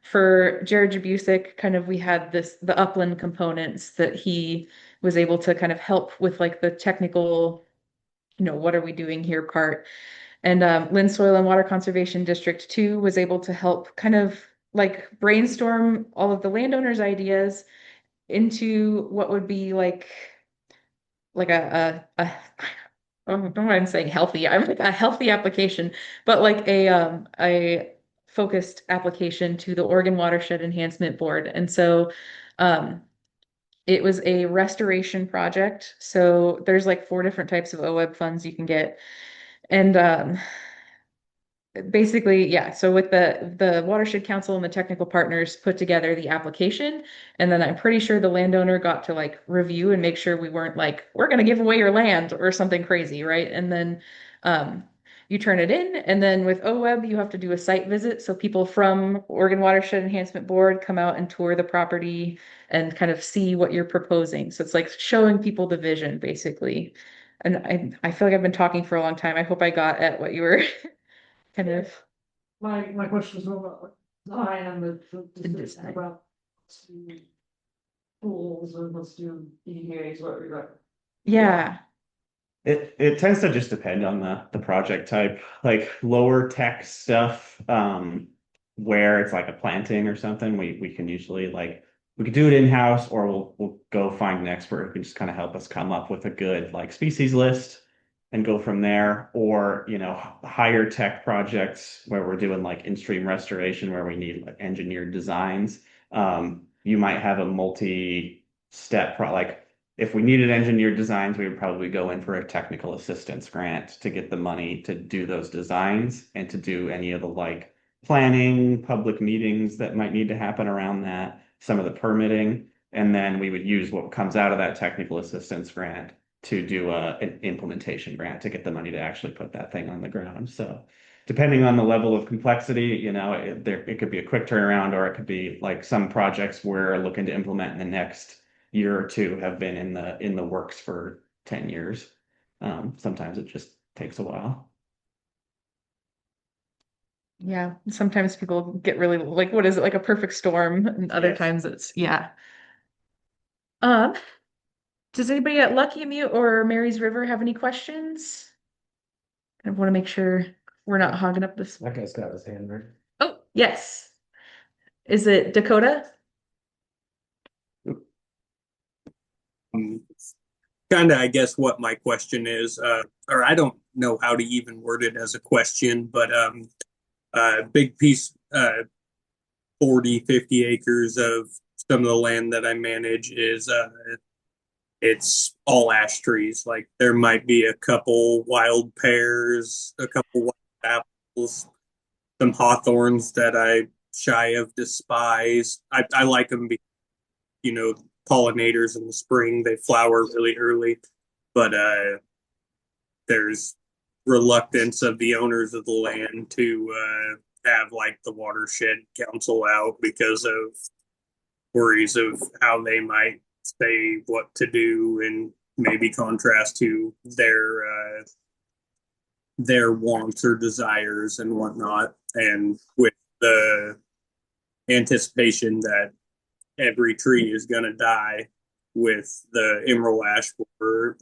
For Jared Jabusic, kind of we had the upland components that he was able to kind of help with like the technical, what are we doing here part. And Lynn Soil and Water Conservation District 2 was able to help kind of like brainstorm all of the landowners' ideas into what would be like a I don't know why I'm saying healthy. I'm like a healthy application, but like a focused application to the Oregon Watershed Enhancement Board. And so it was a restoration project. So there's like 4 different types of OWEB funds you can get. And basically, yeah. So with the watershed council and the technical partners put together the application, and then I'm pretty sure the landowner got to like review and make sure we weren't like, we're gonna give away your land or something crazy, right? And then you turn it in, and then with OWEB, you have to do a site visit. So people from Oregon Watershed Enhancement Board come out and tour the property and kind of see what you're proposing. So it's like showing people the vision, basically. And I feel like I've been talking for a long time. I hope I got at what you were kind of. My question is about design and the design. about pools and let's do EDAs, what we got. Yeah. It tends to just depend on the project type, like lower tech stuff, where it's like a planting or something, we can usually like, we could do it in-house, or we'll go find an expert who can just kind of help us come up with a good like species list and go from there. Or, you know, higher tech projects where we're doing like in-stream restoration, where we need like engineered designs. You might have a multi-step like, if we needed engineered designs, we would probably go in for a technical assistance grant to get the money to do those designs and to do any of the like planning, public meetings that might need to happen around that, some of the permitting. And then we would use what comes out of that technical assistance grant to do an implementation grant to get the money to actually put that thing on the ground. So depending on the level of complexity, you know, it could be a quick turnaround, or it could be like some projects we're looking to implement in the next year or two have been in the works for 10 years. Sometimes it just takes a while. Yeah. Sometimes people get really like, what is it, like a perfect storm? And other Yes. times it's, yeah. Um, does anybody at Lucky Mute or Mary's River have any questions? I want to make sure we're not hogging up this. That guy's got his hand right. Oh, yes. Is it Dakota? Kind of, I guess, what my question is, or I don't know how to even word it as a question, but big piece, 40, 50 acres of some of the land that I manage is it's all ash trees. Like there might be a couple wild pears, a couple wild apples, some hawthorns that I shy of despise. I like them because, you know, pollinators in the spring, they flower really early, but there's reluctance of the owners of the land to have like the watershed council out because of worries of how they might say what to do, and maybe contrast to their wants or desires and whatnot. And with the anticipation that every tree is going to die with the emerald ash borer,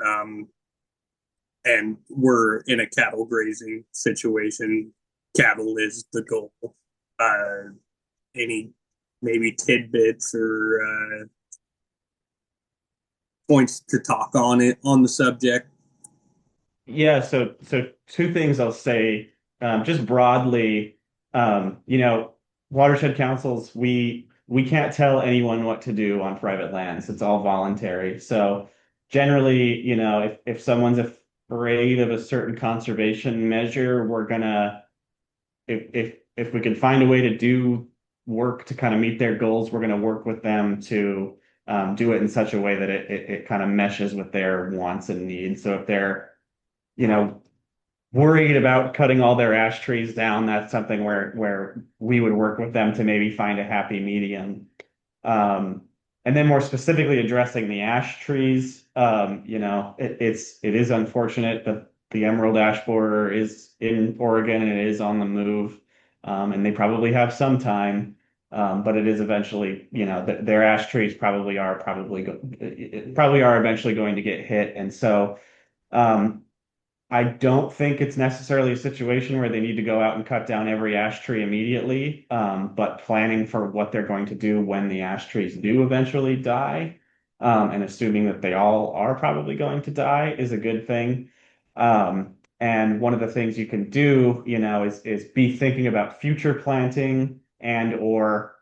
and we're in a cattle grazing situation. Cattle is the goal. Any maybe tidbits or points to talk on the subject? Yeah, so two things I'll say, just broadly, you know, watershed councils, we can't tell anyone what to do on private lands. It's all voluntary. So generally, you know, if someone's afraid of a certain conservation measure, we're gonna, if we can find a way to do work to kind of meet their goals, we're gonna work with them to do it in such a way that it kind of meshes with their wants and needs. So if they're, you know, worried about cutting all their ash trees down, that's something where we would work with them to maybe find a happy medium. And then more specifically addressing the ash trees, you know, it is unfortunate that the emerald ash borer is in Oregon and it is on the move, and they probably have some time, but it is eventually, you know, their ash trees probably are eventually going to get hit, and so. I don't think it's necessarily a situation where they need to go out and cut down every ash tree immediately, but planning for what they're going to do when the ash trees do eventually die, and assuming that they all are probably going to die is a good thing. And one of the things you can do, you know, is be thinking about future planting and or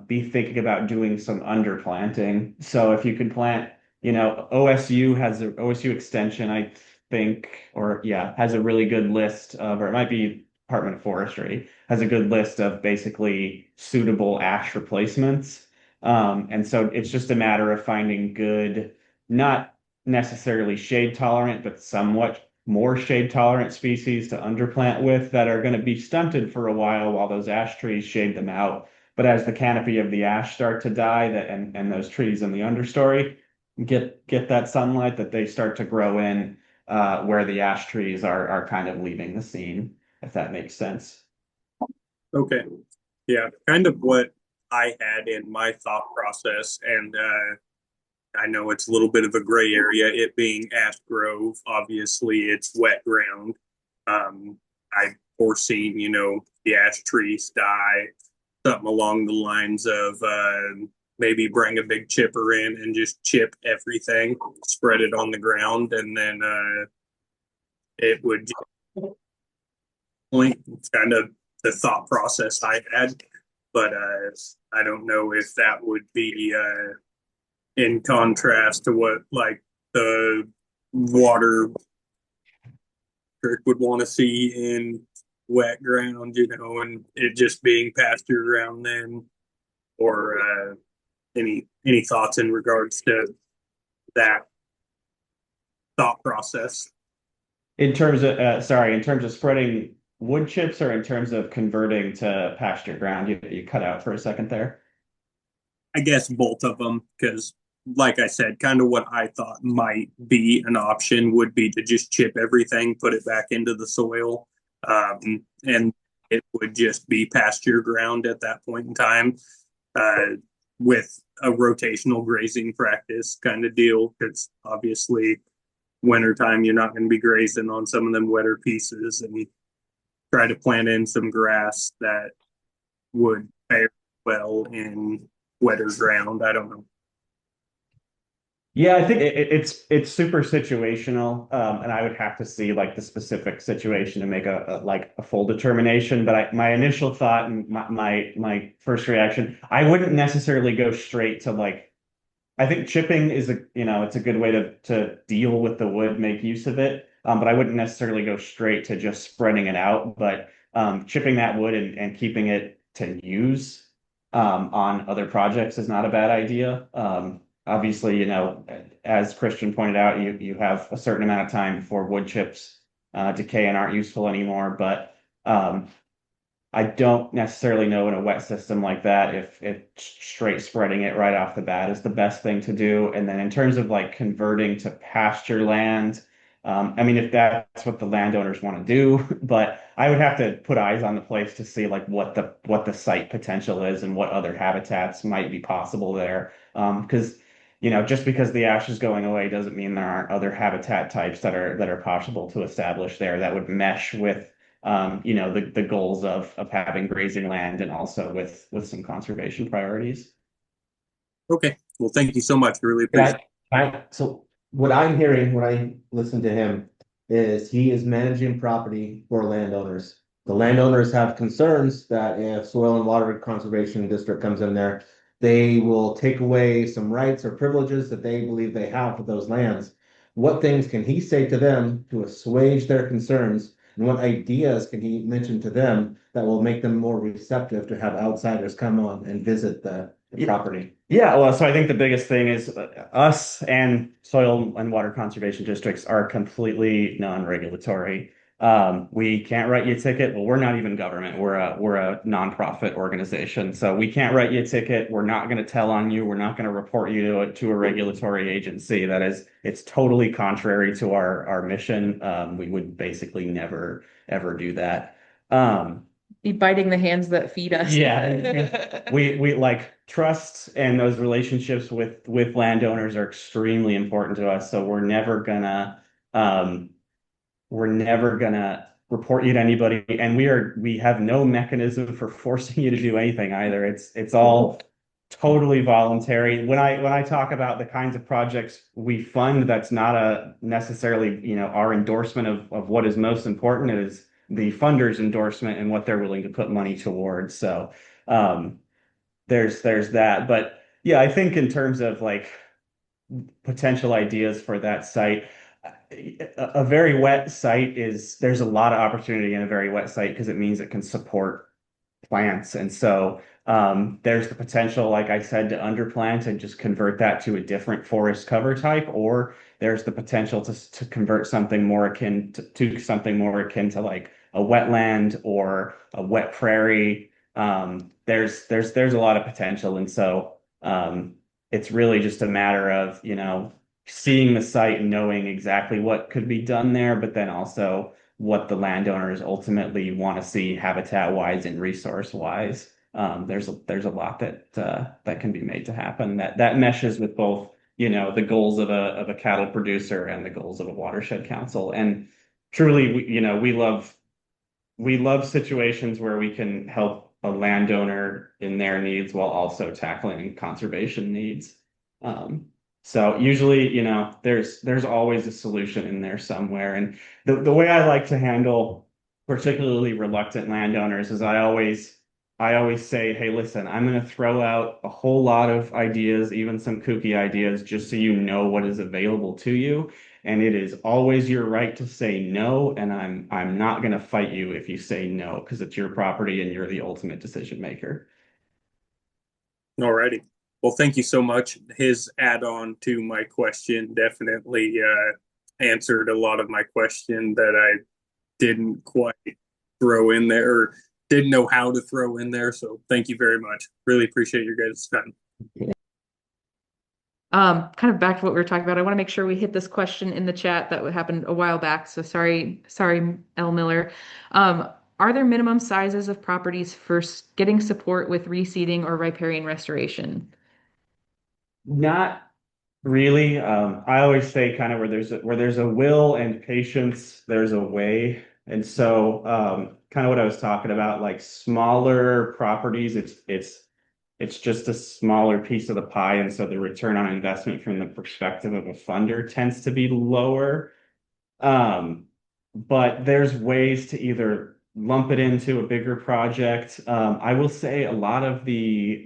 be thinking about doing some underplanting. So if you can plant, you know, OSU Extension, I think, or yeah, has a really good list of, or it might be Department of Forestry has a good list of basically suitable ash replacements. And so it's just a matter of finding good, not necessarily shade tolerant, but somewhat more shade tolerant species to underplant with that are going to be stunted for a while those ash trees shade them out. But as the canopy of the ash start to die, and those trees in the understory get that sunlight, that they start to grow in where the ash trees are kind of leaving the scene, if that makes sense. Okay. Yeah, kind of what I had in my thought process, and I know it's a little bit of a gray area, it being Ash Grove. Obviously, it's wet ground. I've foreseen, the ash trees die, something along the lines of maybe bring a big chipper in and just chip everything, spread it on the ground, and then it would point. It's kind of the thought process I had, but I don't know if that would be in contrast to what like the water would want to see in wet ground, and it just being pasture ground then, or any thoughts in regards to that thought process? In terms of spreading wood chips, or in terms of converting to pasture ground? You cut out for a second there. I guess both of them, because like I said, kind of what I thought might be an option would be to just chip everything, put it back into the soil, and it would just be pasture ground at that point in time, with a rotational grazing practice kind of deal, because obviously wintertime you're not going to be grazing on some of them wetter pieces, and try to plant in some grass that would fare well in wetter ground. I don't know. Yeah, I think it's super situational, and I would have to see like the specific situation to make a full determination. But my initial thought and my first reaction, I wouldn't necessarily go straight to like. I think chipping is it's a good way to deal with the wood, make use of it. But I wouldn't necessarily go straight to just spreading it out. But chipping that wood and keeping it to use on other projects is not a bad idea. Obviously, as Christian pointed out, you have a certain amount of time before wood chips decay and aren't useful anymore. But I don't necessarily know in a wet system like that if straight spreading it right off the bat is the best thing to do. And then in terms of like converting to pasture land, I mean, if that's what the landowners want to do, but I would have to put eyes on the place to see like what the site potential is and what other habitats might be possible there. Because just because the ash is going away doesn't mean there aren't other habitat types that are possible to establish there that would mesh with the goals of having grazing land and also with some conservation priorities. Okay. Well, thank you so much. I really appreciate it. So what I'm hearing when I listen to him is he is managing property for landowners. The landowners have concerns that if Soil and Water Conservation District comes in there, they will take away some rights or privileges that they believe they have with those lands. What things can he say to them to assuage their concerns? And what ideas can he mention to them that will make them more receptive to have outsiders come on and visit the property? Yeah, well, so I think the biggest thing is us and soil and water conservation districts are completely non-regulatory. We can't write you a ticket. Well, we're not even government. We're a nonprofit organization, so we can't write you a ticket. We're not going to tell on you. We're not going to report you to a regulatory agency. It's totally contrary to our mission. We would basically never ever do that. Be biting the hands that feed us. Yeah, we like trust, and those relationships with landowners are extremely important to us. So we're never gonna report you to anybody, and we have no mechanism for forcing you to do anything either. It's all totally voluntary. When I talk about the kinds of projects we fund, that's not a necessarily our endorsement of what is most important. It is the funder's endorsement and what they're willing to put money towards. So there's that. But yeah, I think in terms of like potential ideas for that site, a very wet site there's a lot of opportunity in a very wet site because it means it can support plants. And so there's the potential, like I said, to underplant and just convert that to a different forest cover type, or there's the potential to convert something more akin to something more akin to like a wetland or a wet prairie. There's a lot of potential. And so it's really just a matter of, seeing the site and knowing exactly what could be done there, but then also what the landowners ultimately want to see habitat wise and resource wise. There's a lot that can be made to happen that meshes with both, the goals of a cattle producer and the goals of a watershed council. And truly, we love situations where we can help a landowner in their needs while also tackling conservation needs. So usually, there's always a solution in there somewhere. And the way I like to handle particularly reluctant landowners is I always say, hey, listen, I'm going to throw out a whole lot of ideas, even some kooky ideas, just so you know what is available to you. And it is always your right to say no. And I'm not going to fight you if you say no, because it's your property and you're the ultimate decision maker. Alrighty. Well, thank you so much. His add-on to my question definitely answered a lot of my question that I didn't quite throw in there or didn't know how to throw in there. So thank you very much. Really appreciate your guys' time. Kind of back to what we were talking about. I want to make sure we hit this question in the chat that happened a while back. So sorry, L. Miller. Are there minimum sizes of properties for getting support with reseeding or riparian restoration? Not really. I always say kind of where there's a will and patience, there's a way. And so kind of what I was talking about, like smaller properties, it's just a smaller piece of the pie. And so the return on investment from the perspective of a funder tends to be lower. But there's ways to either lump it into a bigger project. I will say a lot of the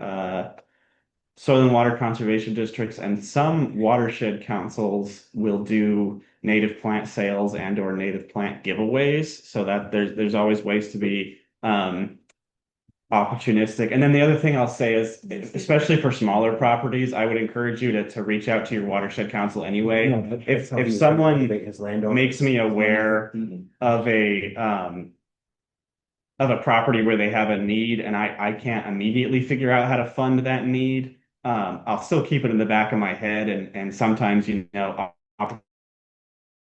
soil and water conservation districts and some watershed councils will do native plant sales and or native plant giveaways, so that there's always ways to be opportunistic. And then the other thing I'll say is, especially for smaller properties, I would encourage you to reach out to your watershed council anyway. If someone makes me aware of a property where they have a need and I can't immediately figure out how to fund that need, I'll still keep it in the back of my head. And sometimes,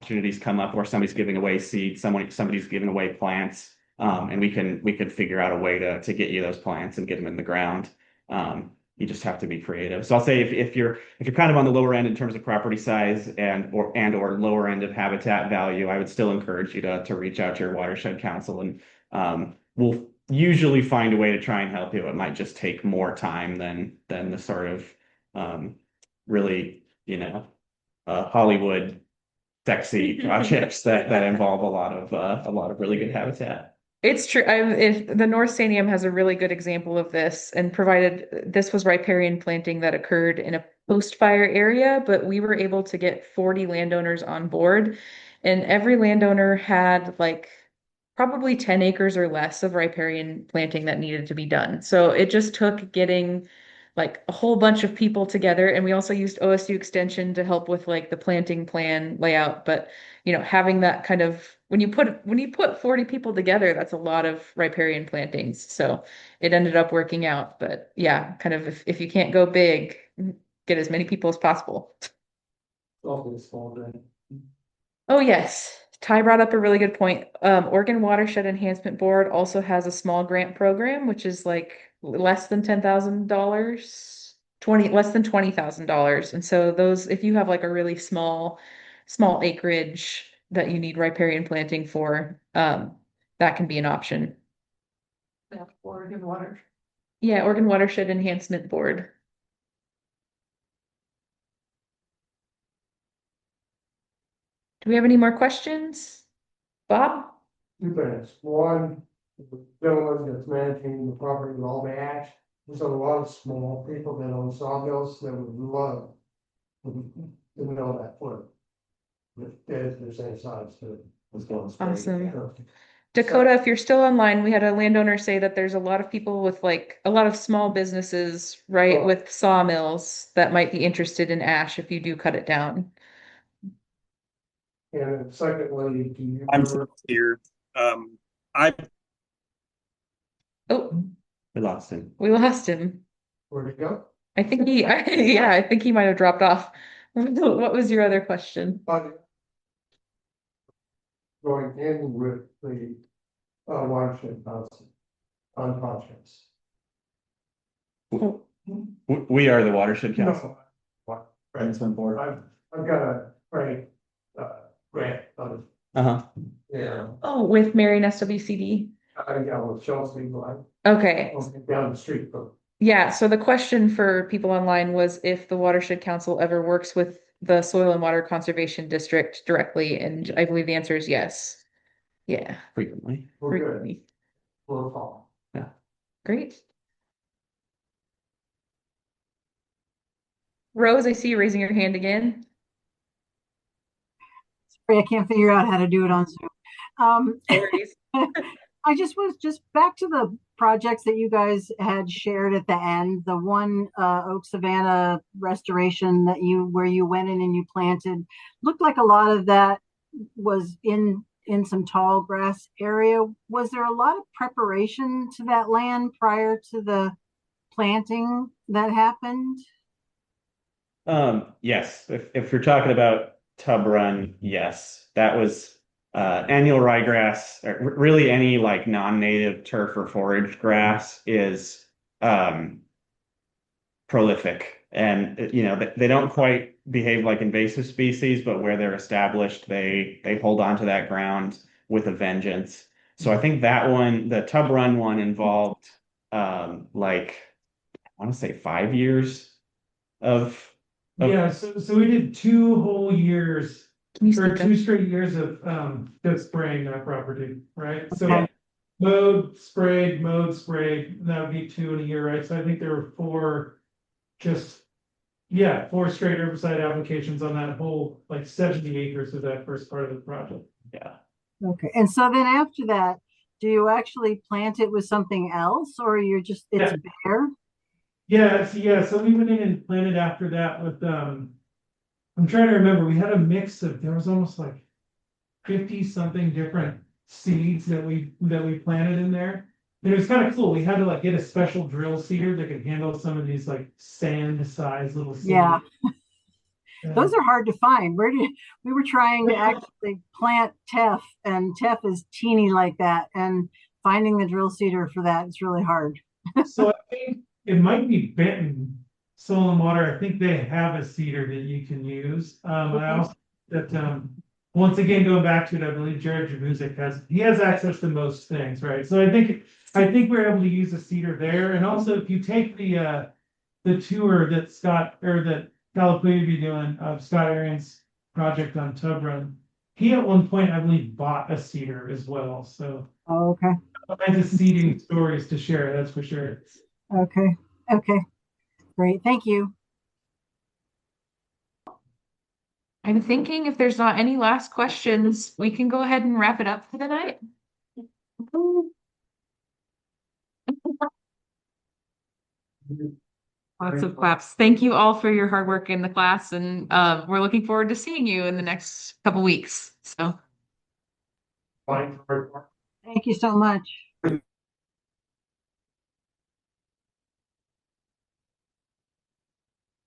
opportunities come up where somebody's giving away seeds, somebody's giving away plants, and we can figure out a way to get you those plants and get them in the ground. You just have to be creative. So I'll say if you're kind of on the lower end in terms of property size or lower end of habitat value, I would still encourage you to reach out to your watershed council, and we'll usually find a way to try and help you. It might just take more time than the sort of really, Hollywood sexy projects that involve a lot of really good habitat. It's true. If the North Sanium has a really good example of this, and provided this was riparian planting that occurred in a post-fire area, but we were able to get 40 landowners on board, and every landowner had like probably 10 acres or less of riparian planting that needed to be done. So it just took getting like a whole bunch of people together. And we also used OSU Extension to help with like the planting plan layout. But having that kind of when you put 40 people together, that's a lot of riparian plantings. So it ended up working out. But yeah, kind of if you can't go big, get as many people as possible. Oh yes. Ty brought up a really good point. Oregon Watershed Enhancement Board also has a small grant program, which is like less than $10,000, less than $20,000. And so those, if you have like a really small acreage that you need riparian planting for, that can be an option. Oregon Water. Yeah, Oregon Watershed Enhancement Board. Do we have any more questions? Bob? Two things. One, the gentleman that's managing the property with all the ash, there's a lot of small people that own sawmills that would love to know that word. the same size too. Let's go and spray. Awesome. Dakota, if you're still online, we had a landowner say that there's a lot of people with like a lot of small businesses, right, with sawmills that might be interested in ash if you do cut it down. And then secondly, do you? I'm here. I Oh, We lost him. we lost him. Where'd it go? I think yeah, I think he might have dropped off. What was your other question? Going in with the watershed policy on projects. We are the watershed council. No, what? Friends on board. I've got a grant on Uh-huh. yeah. Oh, with Marion SWCD. I got with Chelsea like Okay. down the street from. Yeah, so the question for people online was if the Watershed Council ever works with the Soil and Water Conservation District directly, and I believe the answer is yes. Yeah. Frequently. We're good. Frequently. We'll follow. Yeah. Great. Rose, I see you raising your hand again. Sorry, I can't figure out how to do it on Zoom. I just was back to the projects that you guys had shared at the end. The one Oak Savannah restoration that where you went in and you planted, looked like a lot of that was in some tall grass area. Was there a lot of preparation to that land prior to the planting that happened? Yes, if you're talking about Tub Run, yes, that was annual ryegrass, or really any like non-native turf or forage grass is prolific, and you know they don't quite behave like invasive species, but where they're established, they hold on to that ground with a vengeance. So I think that one, the Tub Run one, involved like I want to say 5 years of yeah, so we did 2 whole years or 2 straight years of good spraying that property, right? So mowed, sprayed, that would be 2 in a year, right? So I think there were 4 straight herbicide applications on that whole like 70 acres of that first part of the project. Yeah. Okay, and so then after that, do you actually plant it with something else, or you're just it's bare? Yeah, so we went in and planted after that with I'm trying to remember, we had a mix of, there was almost like 50 something different seeds that we planted in there. And it was kind of cool. We had to like get a special drill seeder that could handle some of these like sand sized little seeds. Yeah. Those are hard to find. We were trying to actually plant teff, and teff is teeny like that, and finding the drill seeder for that is really hard. So I think it might be Benton Soil and Water. I think they have a seeder that you can use. I also that once again going back to it, I believe Jared Javuzic has access to most things, right? So I think we're able to use a seeder there, and also if you take the tour that that Calipari be doing of Scott Arian's project on Tub Run, he at one point I believe bought a seeder as well. So okay, all kinds of seeding stories to share, that's for sure. Okay, great, thank you. I'm thinking if there's not any last questions, we can go ahead and wrap it up for the night. Lots of claps. Thank you all for your hard work in the class, and we're looking forward to seeing you in the next couple weeks. So, thank you so much.